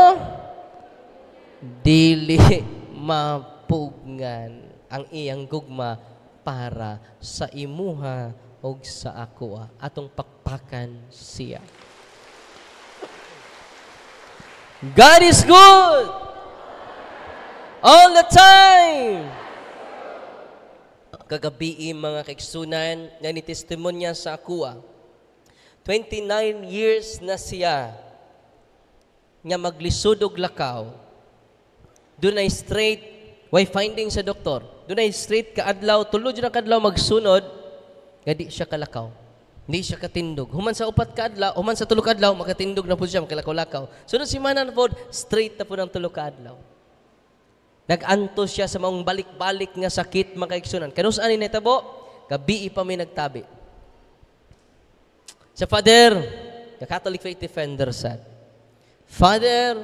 A: Dili mapugnan ang iyang gugma para sa imuha o sa ako. Atong pakpakan siya. God is good. All the time! Kagabi mga kaigsunan, nga ni testimonya sa akuha. 29 years na siya nga maglisod og lakaw. Doon ay straight, why finding sa doktor? Doon ay straight kaadlaw, tulod na kaadlaw magsunod, nga di siya kalakaw. Hindi siya katindog. Human sa upat kaadlaw, human sa tulog kaadlaw, makatindog na po siya, makalakaw-lakaw. Sunod si Manan po, straight na po ng tulog kaadlaw. Nag-anto siya sa maong balik-balik nga sakit mga kaigsunan. Kanus ani netabo, gabi pa may nagtabi. Sa Father, the Catholic Faith Defender said, Father,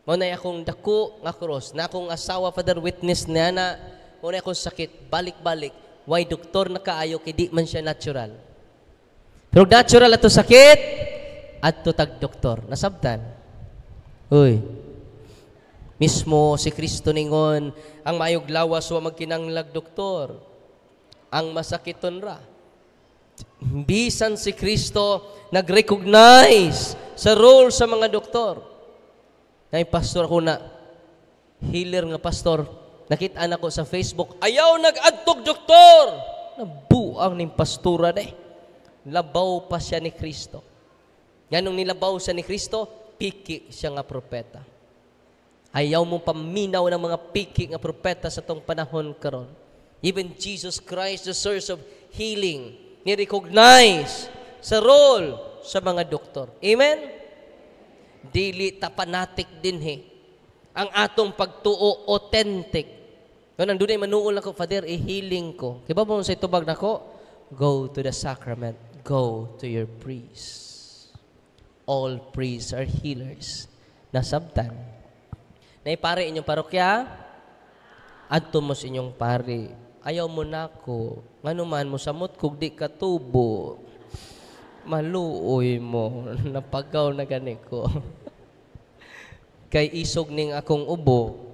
A: mo na akong dako nga cross, na akong asawa, Father, witness niya na, mo na akong sakit, balik-balik. Why doktor na kaayo, kay di man siya natural. Pero natural ato sakit, at to tag-doktor. Nasabtan. Uy, mismo si Kristo ningon, ang mayog lawas wa magkinanglag doktor. Ang masakiton ra. Bisan si Kristo nag-recognize sa role sa mga doktor. Nay pastor ako na, healer nga pastor, nakita na ko sa Facebook, ayaw nag-adtog doktor. Nabuang ning pastora de. Labaw pa siya ni Kristo. Yanong nilabaw siya ni Kristo, piki siya nga propeta. Ayaw mong paminaw ng mga piki nga propeta sa tong panahon karon. Even Jesus Christ, the source of healing, ni-recognize sa role sa mga doktor. Amen? Dili tapanatik din ang atong pagtuo authentic. Kung nandun ay manuol ako, Father, i-healing ko. Kaya ba mo sa itubag na ko? Go to the sacrament. Go to your priest. All priests are healers. Nasabtan. Naipare inyong parokya, adto mo sa inyong pare. Ayaw mo na ko. Nganuman mo samot kung di katubo. Maluoy mo. Napagaw na gani ko. Kay isog ning akong ubo.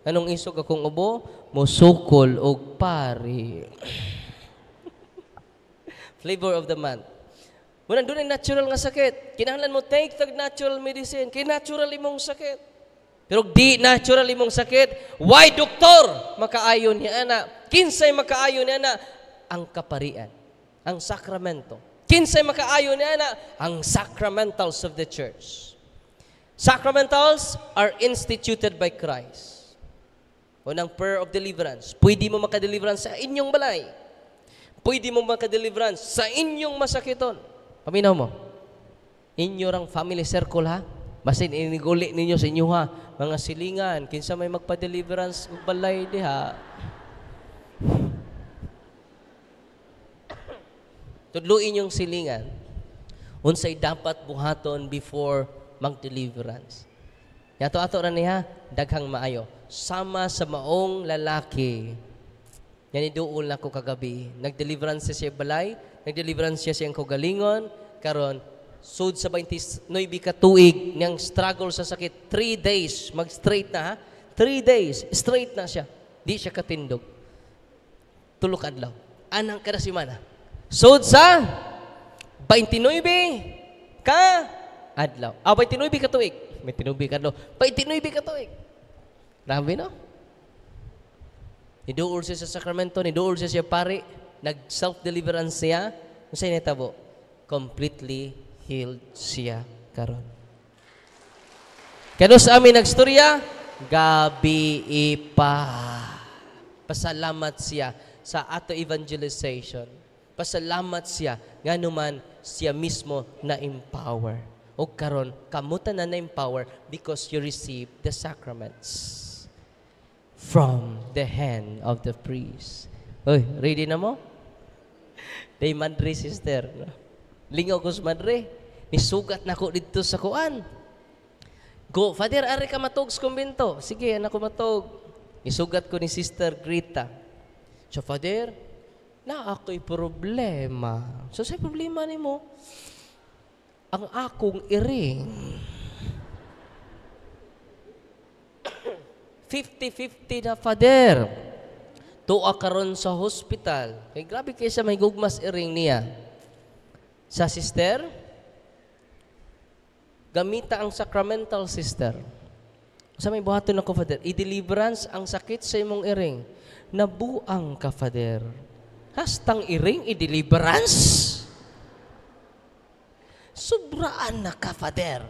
A: Anong isog akong ubo? Musukol og pare. Flavor of the month. Muna doon ay natural nga sakit. Kinahanglan mo take the natural medicine. Kay natural imong sakit. Pero di natural imong sakit, why doktor makaayon niya ana? Kinsay makaayon niya ana? Ang kaparian, ang sakramento. Kinsay makaayon niya ana? Ang sacramentals of the church. Sacramentals are instituted by Christ. Unang prayer of deliverance. Pwede mo makadeliverance sa inyong balay. Pwede mo makadeliverance sa inyong masakiton. Paminaw mo. Inyo rang family circle ha? Basin iniguli ninyo sa inyo ha, mga silingan, kinsa may magpa-deliverance ug balay diha. Tudluin yung silingan. Unsay dapat buhaton before mag-deliverance. Yato-ato ra niya, daghang maayo. Sama sa maong lalaki. Yan iduol na ko kagabi. Nag-deliverance siya balay, nag-deliverance siya siyang kagalingon, karon sud sa 29 katuig niyang struggle sa sakit, 3 days, mag-straight na ha? 3 days, straight na siya. Di siya katindog. Tulok adlaw. Anang kada semana. Sud sa 29 ka adlaw. 29 katuig. 29 kadlaw. 29 katuig. Grabe no? Niduol siya sa sakramento, niduol siya pare, nag-self-deliverance siya. Unsay nitabo? Completely healed siya karon. Kano sa amin nagstorya? Gabi ipa. Pasalamat siya sa ato evangelization. Pasalamat siya nga naman siya mismo na empower. O karon kamutan na empower because you receive the sacraments from the hand of the priest. Oy, ready na mo? Day madre sister. Lingaw ko sa madre. Nisugat na ko dito sa kuan. Go, Father, ari ka matog sa kumbento. Sige, anak ko matog. Nisugat ko ni Sister Grita. So, Father, na ako'y problema. So, sa'y problema ni mo? Ang akong iring. 50-50 na, Father. Tuwa karon sa hospital. Kaya grabe kayo sa may gugmas iring niya. Sa sister, gamita ang sacramental sister. Sa may buhaton ako, Father, i-deliverance ang sakit sa imong iring. Nabuang ka, Father. Hastang iring, i-deliverance. Sobraan na ka, Father.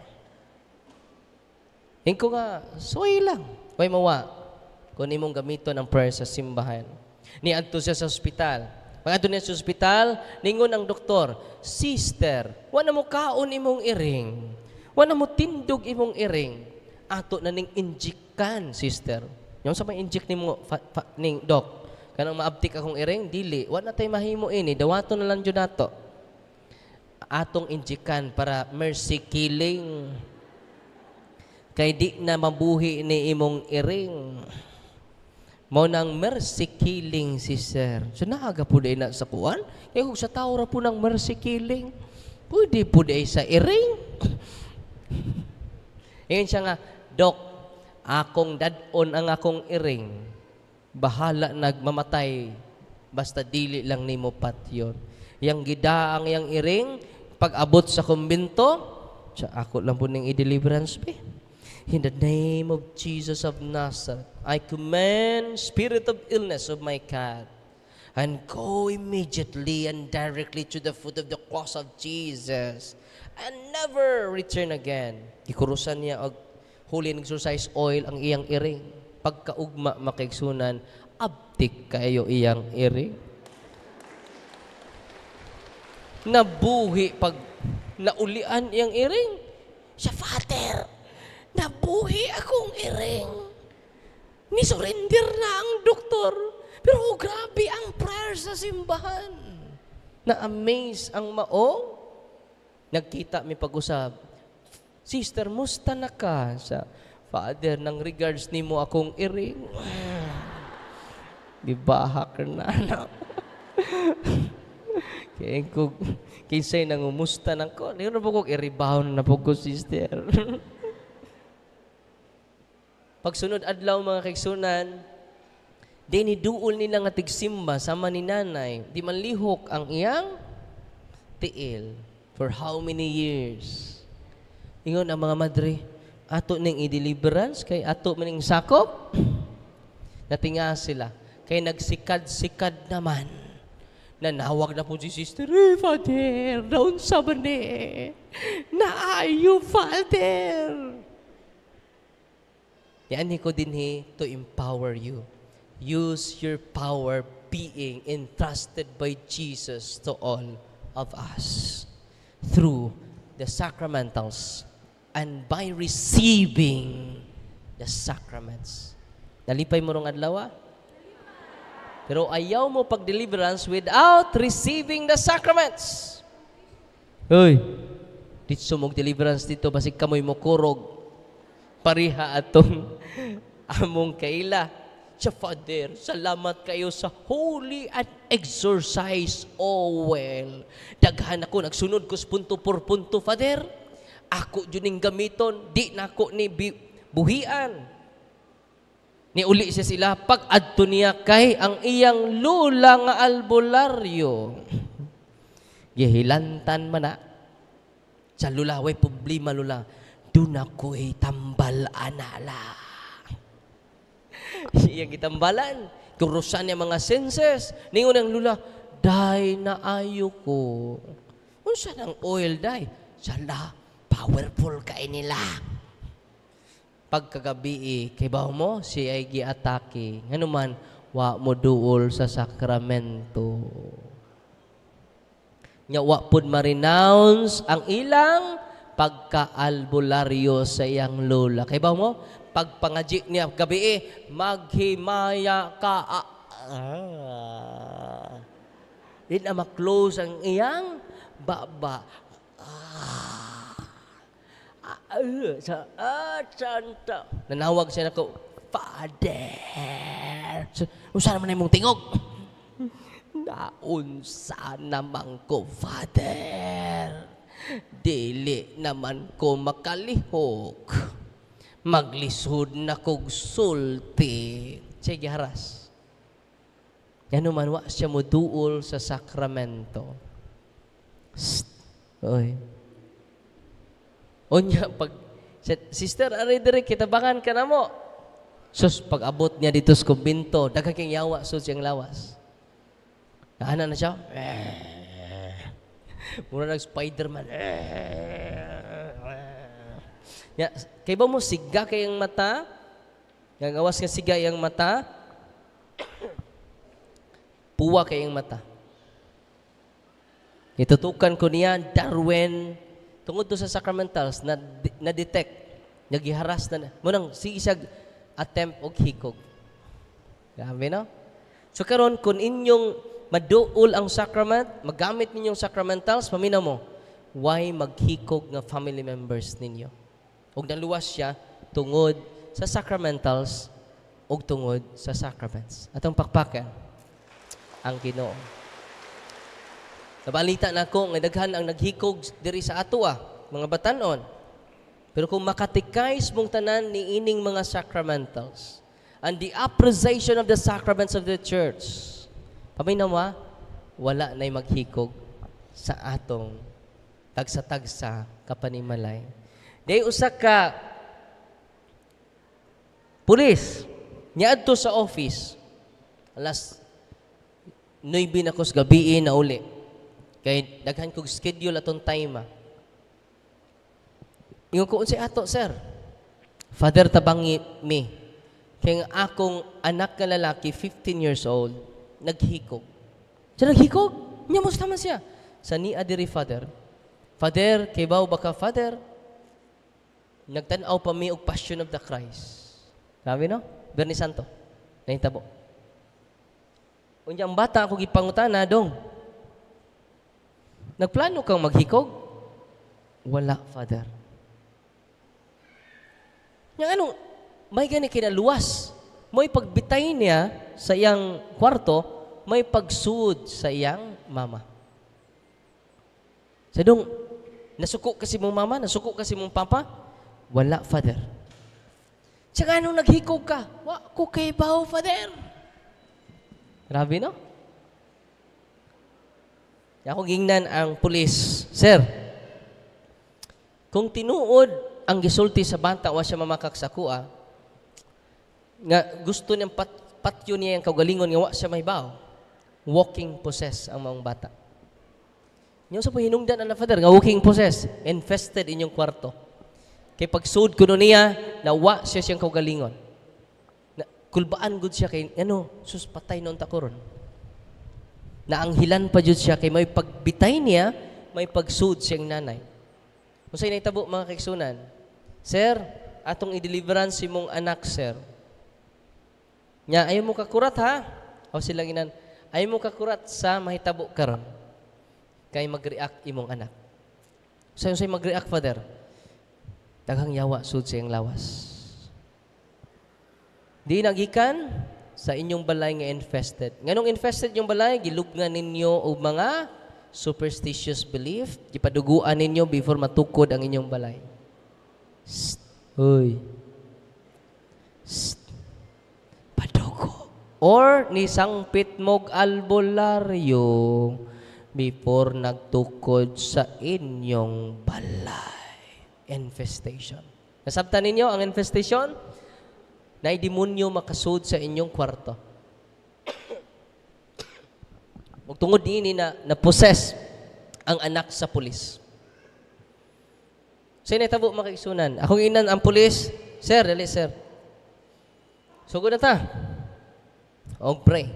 A: Hingko nga, suway lang. Way mawa. Kung imong gamito ng prayer sa simbahan. Niadto siya sa ospital. Pag-adto niya sa ospital, ningon ang doktor, Sister, wala mo kaon imong iring. Wala mo tindog imong iring. Ato na ning injikan, sister. Yung sa may injik ni mo, ning dok. Kanang maabtik akong iring, dili. Wala tayo mahimo ini. Dawato na lang dyan nato. Atong injikan para mercy killing. Kay di na mabuhi ni imong iring. Mo nang mercy killing, sister. So naaga po din na sa kuwan. Kaya kung sa tao ra po ng mercy killing, pwede po din sa iring. Ngayon siya nga, Dok, akong dadon ang akong iring. Bahala nagmamatay. Basta dili lang ni mo patyon. Yang gidaang yang iring, pag abot sa kumbinto, siya ako lang po ning i-deliverance be. In the name of Jesus of Nazareth, I command spirit of illness of my cat and go immediately and directly to the foot of the cross of Jesus and never return again. Ikurusan niya og holy and exorcise oil ang iyang iring. Pagkaugma makigsunan, abtik kayo iyang iring. Nabuhi pag naulian iyang iring. Siya, Father, nabuhi akong iring. Ni-surrender na ang doktor. Pero grabe ang prayer sa simbahan. Na-amaze ang maong. Nagkita may pag-usap. Sister, musta na ka? Sa Father, nang regards ni mo akong iring. Di ba, hacker na anak? Kaya ko, kinsay nang umusta na ko. Hindi na po kong i-rebound na po ko, sister. Pagsunod adlaw mga kaigsunan, di ni duol nila nga tigsimba sama ni nanay, di man lihok ang iyang tiil. For how many years? Ingon ang mga madre, ato ning i-deliverance, kay ato maning sakop, natinga sila. Kay nagsikad-sikad naman. Nanawag na po si sister, Father, daun sa bane. Naayo, Father. Yan ko din to empower you. Use your power being entrusted by Jesus to all of us through the sacramentals and by receiving the sacraments. Nalipay mo rong adlaw? Pero ayaw mo pag-deliverance without receiving the sacraments. Hoy, dito sumog deliverance dito, basig kamoy mo kurog. Pariha atong among kaila. Siya, Father, salamat kayo sa holy and exorcise oil. Daghan ako, nagsunod ko sa punto por punto, Father. Ako juning gamiton, di na ako ni buhian. Ni uli siya sila, pag-adto niya kay ang iyang lula nga albularyo. Gihilantan man na. Sa lula, way problema lula. Doon ako'y tambal anala. Iyang itambalan. Kurusan niya mga senses. Ningon ang lula, day na ayo ko. Unsa ng oil, day? Sala, powerful kay nila. Pagkagabi, kay baho mo, siya ay giatake. Nga naman, wa mo duol sa sakramento. Nga wa pud ma-renounce ang ilang pagka-albularyo sa iyang lola. Kay baho mo, pagpangaji niya gabi, maghimaya ka. Di na ma-close ang iyang baba. Santa. Nanawag siya na ko, Father. Unsa naman na mong tingog? Naunsa naman ko, Father. Dili naman ko makalihok. Maglisod na kog sulti. Sige, haras. Yan naman, wa siya mo duol sa sakramento. Oy. Onya, pag Sister, ari dire kitabangan ka na mo. Sus, pag-abot niya dito sa kumbinto, daghang kang yawa sus siyang lawas. Naana na siya. Mura nag-Spiderman. Ya, kay ba mo siga kayang mata? Yang awas ka siga yung mata? Puwa kayang mata. Itutukan ko niya, Darwin, tungod to sa sacramentals, na-detect, nagiharas na. Munang, sige siya attempt og hikog. Grabe, no? So karon kung inyong maduol ang sacrament, magamit ninyong sacramentals, paminaw mo, why maghikog nga family members ninyo? Og naluwas siya tungod sa sacramentals og tungod sa sacraments. Atong pakpakan ang Ginoo. Nabalita na ko nga daghan ang naghikog diri sa ato mga batanon. Pero kung makatikais mong tanan ni ining mga sacramentals and the appreciation of the sacraments of the church, paminawa, wala na'y maghikog sa atong tagsa-tagsa kapanimalay. Day usa ka pulis niadto sa office alas 9 na kus gabi na uli. Kay daghan kog schedule atong time. Ingon ko unsa ato, sir? Father tabangi me. Kay akong anak nga lalaki 15 years old naghikog. Siya naghikog? Nya mo man siya. Sa ni adiri father. Father, kay baw baka father? Nagtan-aw pa mi og Passion of the Christ. Grabe no? Bernie Santo. Nahitabo. Unya ang bata ako gipangutana dong. Nagplano kang maghikog? Wala, Father. Yang ano, may gani kinaluwas. May pagbitay niya sa iyang kwarto, may pagsud sa iyang mama. Sa dong, nasuko kasi mong mama, nasuko kasi mong papa? Wala, Father. Tsaka anong naghikog ka? Wa ko kay baho, Father. Grabe, no? Ako gingnan ang pulis, Sir, kung tinuod ang gisulti sa bata wa siya mamakak sa kuha, nga gusto niyang patyo niya yung kaugalingon nga wa siya mahibaw, walking possess ang mga bata. Yung sa hinungdan na father, nga walking possess, infested inyong kwarto. Kay pagsud kuno niya, na wa siya siyang kaugalingon. Na, kulbaan gud siya kay, sus patay noon takoron. Naanghilan pa jud siya kay may pagbitay niya, may pagsud siyang nanay. Unsay nahitabo mga kaigsunan? Sir, atong i-deliverance imong anak, sir. Nya ayo mo kakurat ha? O silang inan, ayo mo kakurat sa mahitabo karon. Kay mag-react imong anak. Unsay mag-react, Father? Daghang yawa sud siyang lawas. Di nagikan sa inyong balay nga infested. Nganong infested yung balay, gilugnan ninyo og mga superstitious belief, gipaduguan ninyo before matukod ang inyong balay. Shh. Hoy. Shh. Padugo. Or ni sangpit mog albularyo before nagtukod sa inyong balay. Infestation. Nasabtan ninyo ang infestation? Na demonyo makasud sa inyong kwarto. Ug tungod niini na possess ang anak sa pulis. Sa nahitabo makaigsunan, akong inan ang pulis, sir, dali sir. Sugod na ta. Og pray.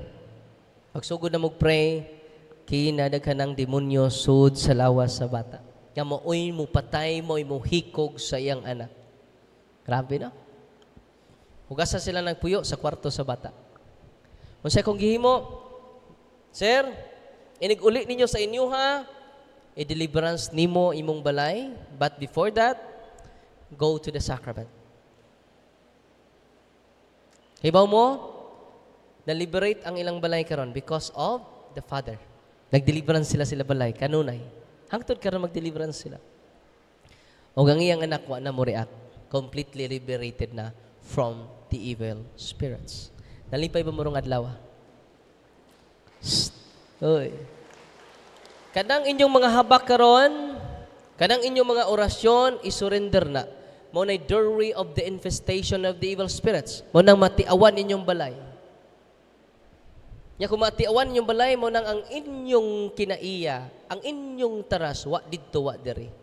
A: Pag sugod na mo pray, kinadaghan ng demonyo sud sa lawas sa bata. Kaya mo patay mo hikog sa iyang anak. Grabe no? Hugasan sila ng puyo sa kwarto sa bata. Kung siya kung gihimo, sir, inig-uli ninyo sa inyo ha, i-deliverance nimo imong balay, but before that, go to the sacrament. Hibaw mo, na-liberate ang ilang balay karon because of the Father. Nag-deliverance sila balay, kanunay. Hangtod karon mag-deliverance sila. O ang iyang anak, wa na mo react. Completely liberated na from the evil spirits. Nalipay ba mo rong adlaw? Oy. Kadang inyong mga habak karon, kadang inyong mga orasyon, isurrender na. mo na doorway of the infestation of the evil spirits. Mo nang matiawan inyong balay. Nya kung matiawan inyong balay, mo nang ang inyong kinaiya, ang inyong taras, wa didto, wa diri.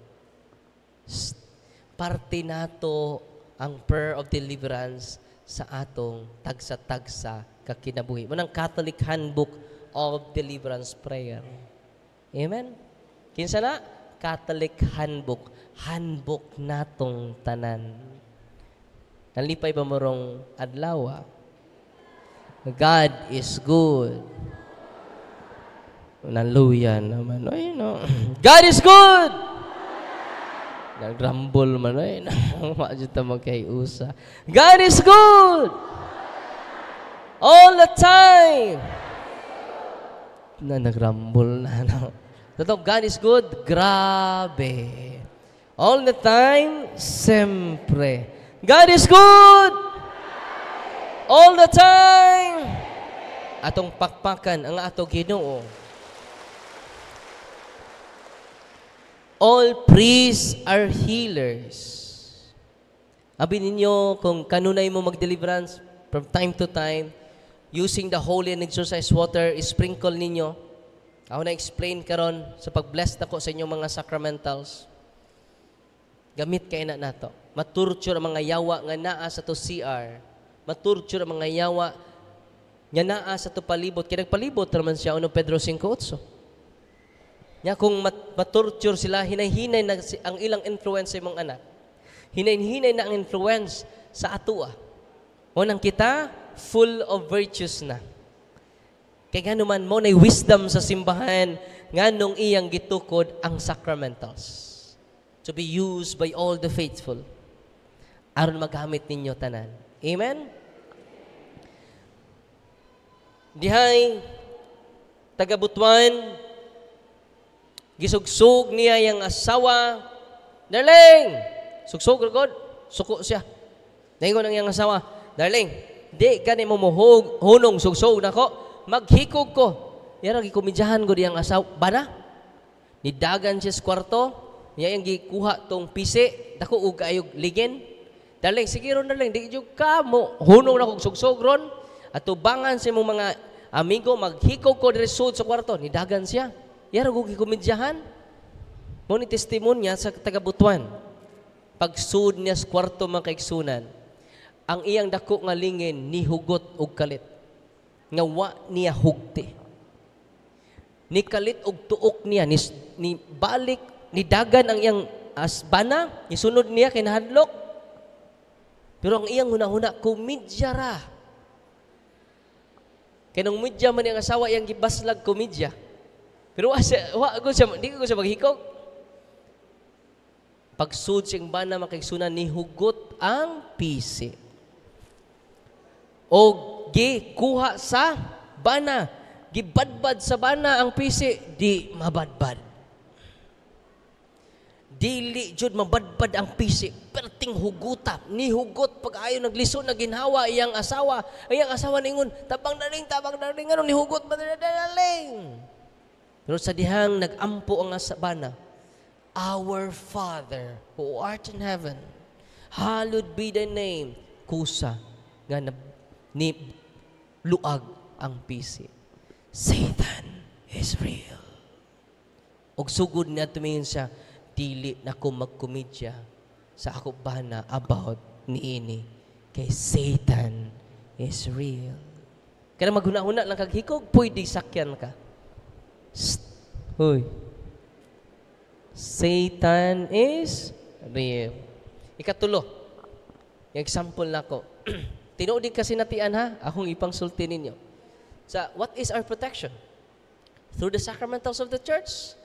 A: Parte nato ang prayer of deliverance sa atong tagsa-tagsa kakinabuhi. Mo nang Catholic Handbook of Deliverance Prayer. Amen? Kinsa na? Catholic Handbook. Handbook natong tanan. Nalipay ba morong adlaw? God is good. Hallelujah naman. Ay, no. God is good! Nagrambol man. Ay, maadyo ta magkaiusa. God is good! All the time! Nagrambol na. Totoo, God is good? Grabe. All the time? Siyempre. God is good! All the time! Atong pakpakan ang atong Ginoo. All priests are healers. Abi ninyo, kung kanunay mo mag-deliverance, from time to time, using the holy and exorcised water, sprinkle ninyo. Ako na-explain karon sa pag-bless na ko sa inyong mga sacramentals. Gamit kayo na nato. Maturture ang mga yawa nga naa sa to CR. Maturture ang mga yawa nga naa sa to palibot. Kaya nagpalibot naman siya, 1 Pedro 5:8. Nya kung maturture sila, hinay-hinay na ang ilang influence sa imong anak. Hinay-hinay na ang influence sa atua. Unang kita, full of virtues na. Kaya nga naman mo na wisdom sa simbahan nga nung iyang gitukod ang sacramentals to be used by all the faithful aron magamit ninyo tanan. Amen? Dihay, taga-Butuan, gisugsog niya yung asawa, Darling! Sugsog, God, suko siya. Naingon ang iyang asawa, Darling, di ka ni mo muhog, hunong sugsog na ko, maghikog ko. Yan ang gikumidyahan ko diyang asawa. Bana? Nidagan siya sa kwarto, niya yung gikuha tong pisi, dako ug ayog ligin. Darling, sige ron darling, di jud ka mo hunong na kog sugsog ron. At tubangan sa imong mga amigo, maghikog ko diri sud sa kwarto, nidagan siya. Yan ang gikumidyahan. Mo ni testimonya sa taga-Butuan. Pagsud niya sa kwarto mga kaigsunan, ang iyang dako nga lingin nihugot og kalit. Nga wa niya hugti. Ni kalit og tuok niya, ni balik, ni dagan ang iyang asbana, ni sunod niya kinahadlok. Pero ang iyang huna-huna, kumidya ra. Kaya nung midya man ang asawa, iyang gibaslag kumidya. Pero di ko siya maghikog. Pagsud siyang bana makaigsunan, ni hugot ang pisi. O gikuha sa bana, gibadbad sa bana ang pisi, di mabadbad. Dili jud mabadbad ang pisi, perting huguta, ni hugot pag ayo nagliso na ginhawa iyang asawa. Iyang asawa ningon, tabang darling, ano ni hugot ba darling? Pero sa dihang nagampo ang bana, Our Father who art in heaven, hallowed be thy name. Kusa nga ni luag ang pisi. Satan is real. Og sugod na tumingin siya, dili na ko magkomedya sa ako bana about niini. Kay Satan is real. Kaya maghuna-huna lang kaghikog, pwede sakyan ka. Hoy. Satan is real. Ikatulo. Yung example na ko. Tinuod kasi natian ha, akong ipangsulti ninyo. So, what is our protection? Through the sacramentals of the church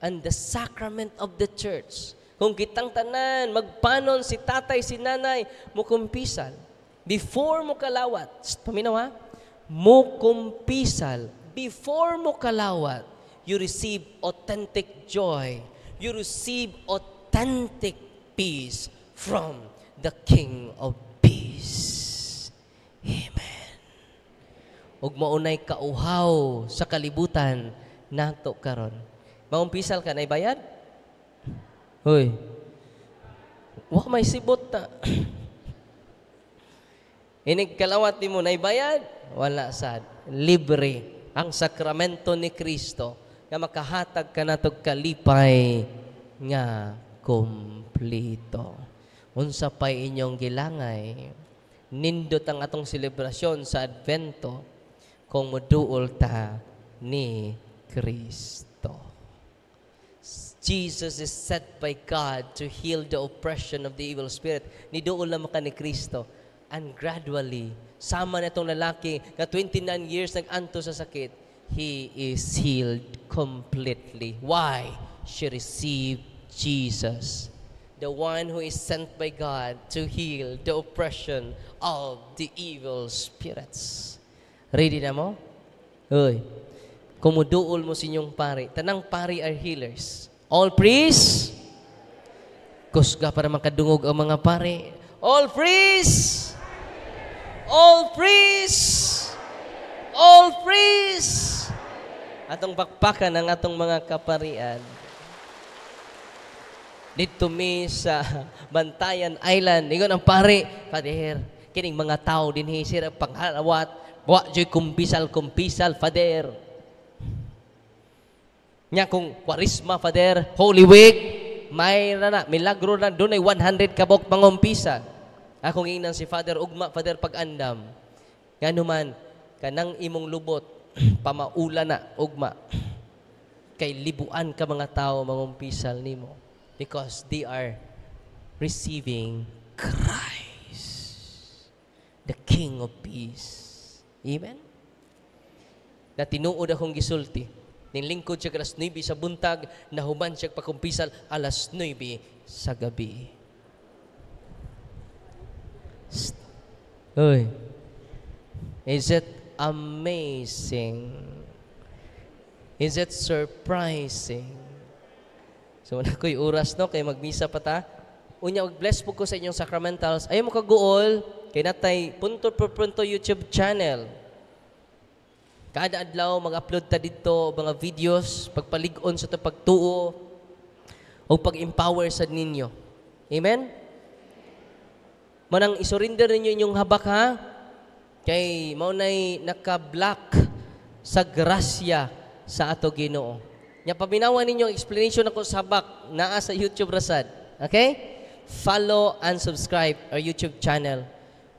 A: and the sacrament of the church. Kung kitang tanan, magpanon si tatay, si nanay, mukumpisal. Before mo kalawat, paminaw ha, mukumpisal. Before mo kalawat, you receive authentic joy. You receive authentic peace from the King of Peace. Amen. Ug maunay kauhaw sa kalibutan nato karon. Maumpisal ka na bayad? Hoy. Wa may sibot na. Inig kalawat mo na ibayad? Wala sad. Libre ang sakramento ni Kristo nga makahatag ka na tog kalipay nga kumplito. Unsa pay inyong gilangay, nindot ang atong selebrasyon sa Advento kung moduol ta ni Kristo. Jesus is set by God to heal the oppression of the evil spirit. Niduol naman ka ni Kristo. And gradually, sama na itong lalaki na 29 years nag-anto sa sakit, he is healed completely. Why? She received Jesus, the one who is sent by God to heal the oppression of the evil spirits. Ready na mo? Uy, kumuduol mo sa inyong pari. Tanang pari are healers. All priests, kusga para makadungog ang mga pari. All priests! All priests! All priests! Atong bakbakan ang atong mga kaparian. Dito mi sa Bantayan Island, ingon ang pari, Father, kining mga tao din sira panghalawat, wa joy kumpisal, Father. Nya kung Kwarisma, Father, Holy Week, may na, milagro na, doon ay 100 kabok pangumpisa. Akong ingnan si Father, ugma, Father, pag-andam. Nga naman, kanang imong lubot, pamaula na, ugma. Kay libuan ka mga tao, mangumpisal nimo. Because they are receiving Christ, the King of Peace. Amen? Na tinuod akong gisulti. Nilingkod siya alas 9 sa buntag, nahuman siya pakumpisal alas 9 sa gabi. Uy, is it amazing? Is it surprising? So, wala ko'y oras, no? Kaya magmisa pa ta. Unya, bless po ko sa inyong sacramentals. Ayaw mo kaguol, kay natay punto per punto YouTube channel. Kada adlaw, mag-upload ta dito, mga videos, pagpalig-on sa ito pagtuo, o pag-empower sa ninyo. Amen? Manang isurrender ninyo inyong habak, ha? Kay maunay naka-black sa grasya sa ato Ginoo. Nya paminawan ninyo explanation ako sa habak naa sa YouTube rasad. Okay? Follow and subscribe our YouTube channel.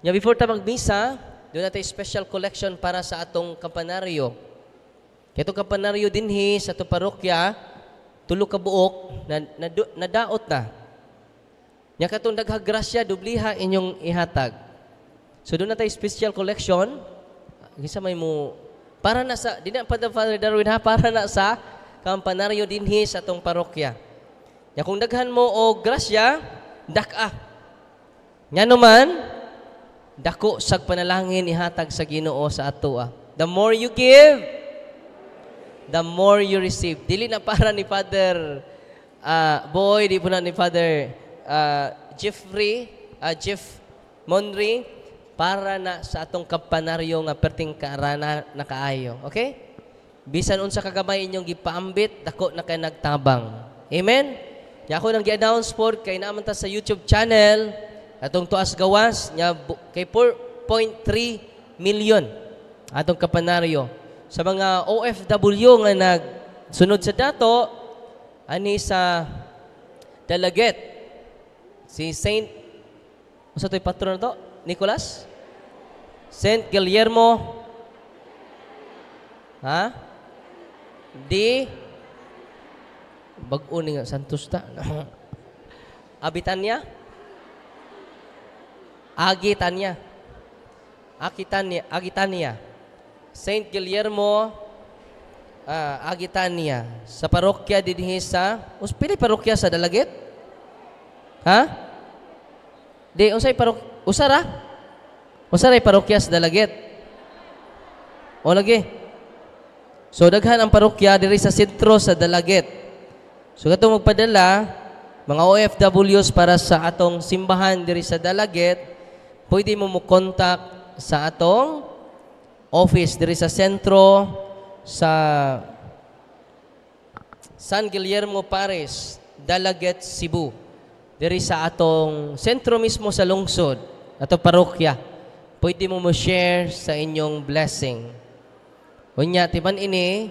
A: Nya before ta magmisa, doon natin special collection para sa atong kampanaryo. Kaya itong kampanaryo dinhi sa atong parokya, tulo ka buok, nadaot na. Nya katong daghagrasya, dubliha inyong ihatag. So doon natin special collection, gisa may mo, para na sa, di na pa Father Darwin ha, para na sa kampanaryo dinhi sa atong parokya. Nya kung daghan mo o grasya, dak-a. Nya naman, dako sag panalangin ihatag sa Ginoo sa ato. The more you give, the more you receive. Dili na para ni Father Boy, di po na ni Father Jeff Monry, para na sa atong kampanaryo nga perting kaarana na kaayo. Okay? Bisan unsa kagamay inyong gipaambit, dako na kay nagtabang. Amen? Nya ako nang gi-announce po kay naman ta sa YouTube channel atong tuas gawas nya kay 4.3 million atong kapanaryo. Sa mga OFW nga nagsunod sa dato ani sa Dalaget, si Saint, usa to'y patron na to? Nicolas? Saint Guillermo? Ha? Di? Bag-o ni nga, Santos ta. Abitanya? Agitania. Saint Guillermo Agitania. Sa parokya dinhi sa, pili parokya sa Dalaget? Ha? Di, unsay parokya? Usara? Usaray parokya sa Dalaget? O lagi? So, daghan ang parokya diri sa sentro sa Dalaget. So, katong magpadala, mga OFWs para sa atong simbahan diri sa Dalaget, pwede mo contact sa atong office diri sa sentro sa San Guillermo Paris, Dalaget, Cebu. diri sa atong sentro mismo sa lungsod, atong parokya, pwede mo share sa inyong blessing. Unya, timan ini,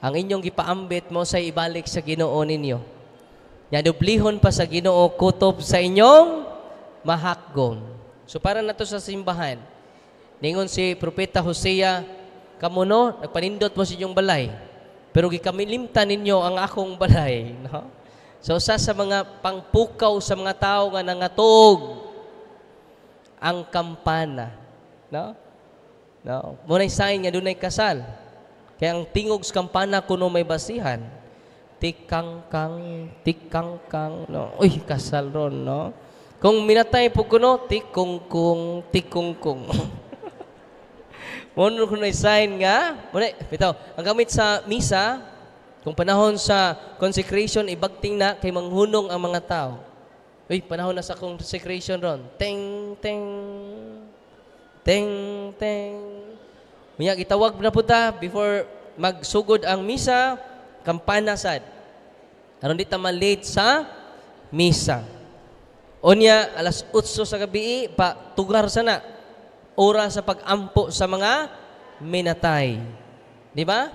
A: ang inyong gipaambit mo sa ibalik sa Ginoo ninyo. Nya dublihon pa sa Ginoo kutob sa inyong mahakgom. So para nato sa simbahan, ningon si Propeta Hosea, kamo no, nagpanindot mo sa inyong balay, pero gikamilimtan ninyo ang akong balay. No? So sa mga pangpukaw sa mga tao nga nangatog ang kampana. No? No? Muna'y sign nga dunay kasal. Kaya ang tingog sa kampana kuno may basihan. Tikang-kang, tikang-kang. No? Uy, kasal ron, no? Kung minatay po kuno, tikung-kung, tikung-kung. Muna ko na sign nga, bitaw, ang gamit sa misa, kung panahon sa consecration, ibagting na kay manghunong ang mga tao. Uy, panahon na sa consecration ron. Ting, ting, ting, ting. Unya, itawag na po ta before magsugod ang misa, kampana sad. Aron di ta late sa misa. Unya, alas 8 sa gabi, tugar sana. Oras sa pag-ampo sa mga minatay. Di ba?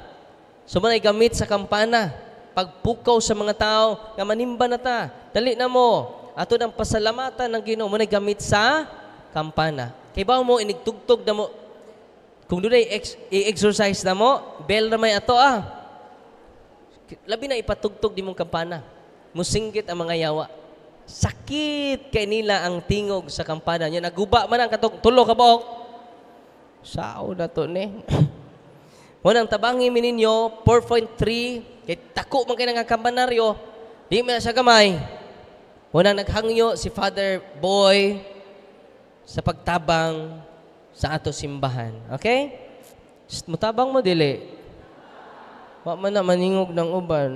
A: So, manay gamit sa kampana. Pagpukaw sa mga tao, nga manimba na ta. Dali na mo. Ato ng pasalamatan ng Ginoo, manay gamit sa kampana. Kay ba mo, inigtugtog na mo. Kung doon ay i-exercise na mo, bell na may ato Labi na ipatugtog di mong kampana. Musinggit ang mga yawa. Sakit kay nila ang tingog sa kampana. Yan, naguba man ang tulo ka bok. Sao na to ni. Munang tabangi mininyo, 4.3, kay tako man kayo ng kampanaryo, di mo na siya gamay. Munang naghangyo si Father Boy sa pagtabang sa ato simbahan. Okay? Mutabang mo, dili. Wa man na maningog ng uban.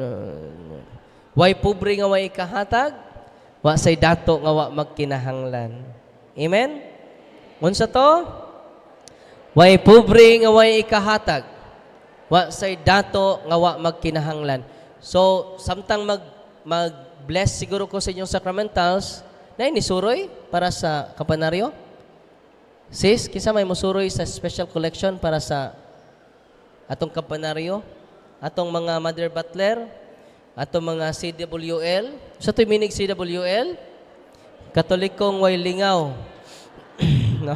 A: Way pobre nga way kahatag, wa say dato nga wa magkinahanglan. Amen? Unsa to? Way pobre nga way ikahatag, wa say dato nga wa magkinahanglan. So, samtang mag-bless siguro ko sa inyong sacramentals, na ni suroy para sa kampanaryo? Sis, kinsa may musuroy sa special collection para sa atong kampanaryo, atong mga Mother Butler, atong mga CWL. Sa ito'y minig CWL? Katolikong way lingaw. No?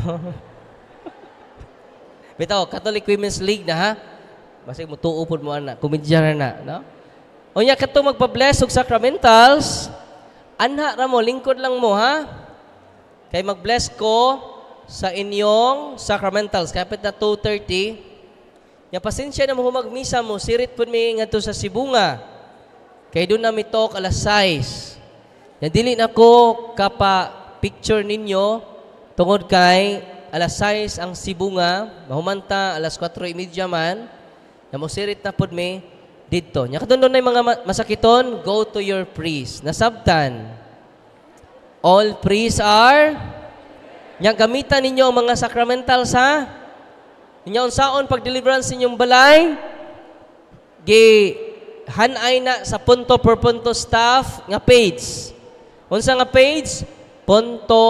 A: Bitaw, Catholic Women's League na ha? Basig mo tuupod mo na, kumidyara na. No? O niya, kato magpa-bless og sacramentals, anha ra mo, lingkod lang mo ha? Kay mag-bless ko sa inyong sacramentals. Kapit na 2:30. Ya pasensya na mo magmisa mo, sirit po mi ngadto sa Sibunga. Kay doon na mi talk alas 6. Ya dili na ko kapa picture ninyo tungod kay alas 6 ang Sibunga, mahumanta alas 4:30 man. Ya mo sirit na pod mi didto. Nya kadto na mga masakiton, go to your priest. Nasabtan. All priests are nya gamitan ninyo ang mga sacramentals ha. Inya unsaon pag-deliverance inyong balay? Hanay na sa punto per punto staff nga page. Unsa nga page? Punto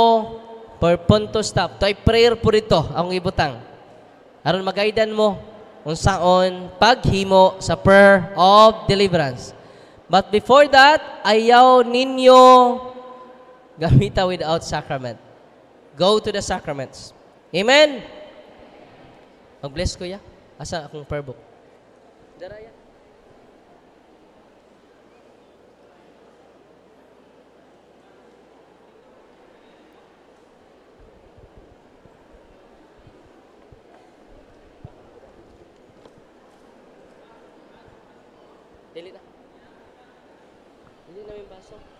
A: per punto staff. Toy prayer po dito ang ibutang. Aron magaidan mo unsaon paghimo sa prayer of deliverance. But before that, ayaw ninyo gamita without sacrament. Go to the sacraments. Amen? Mag-bless ko ya. Asa akong prayer book? Daraya. Dili na. Dili na yung baso.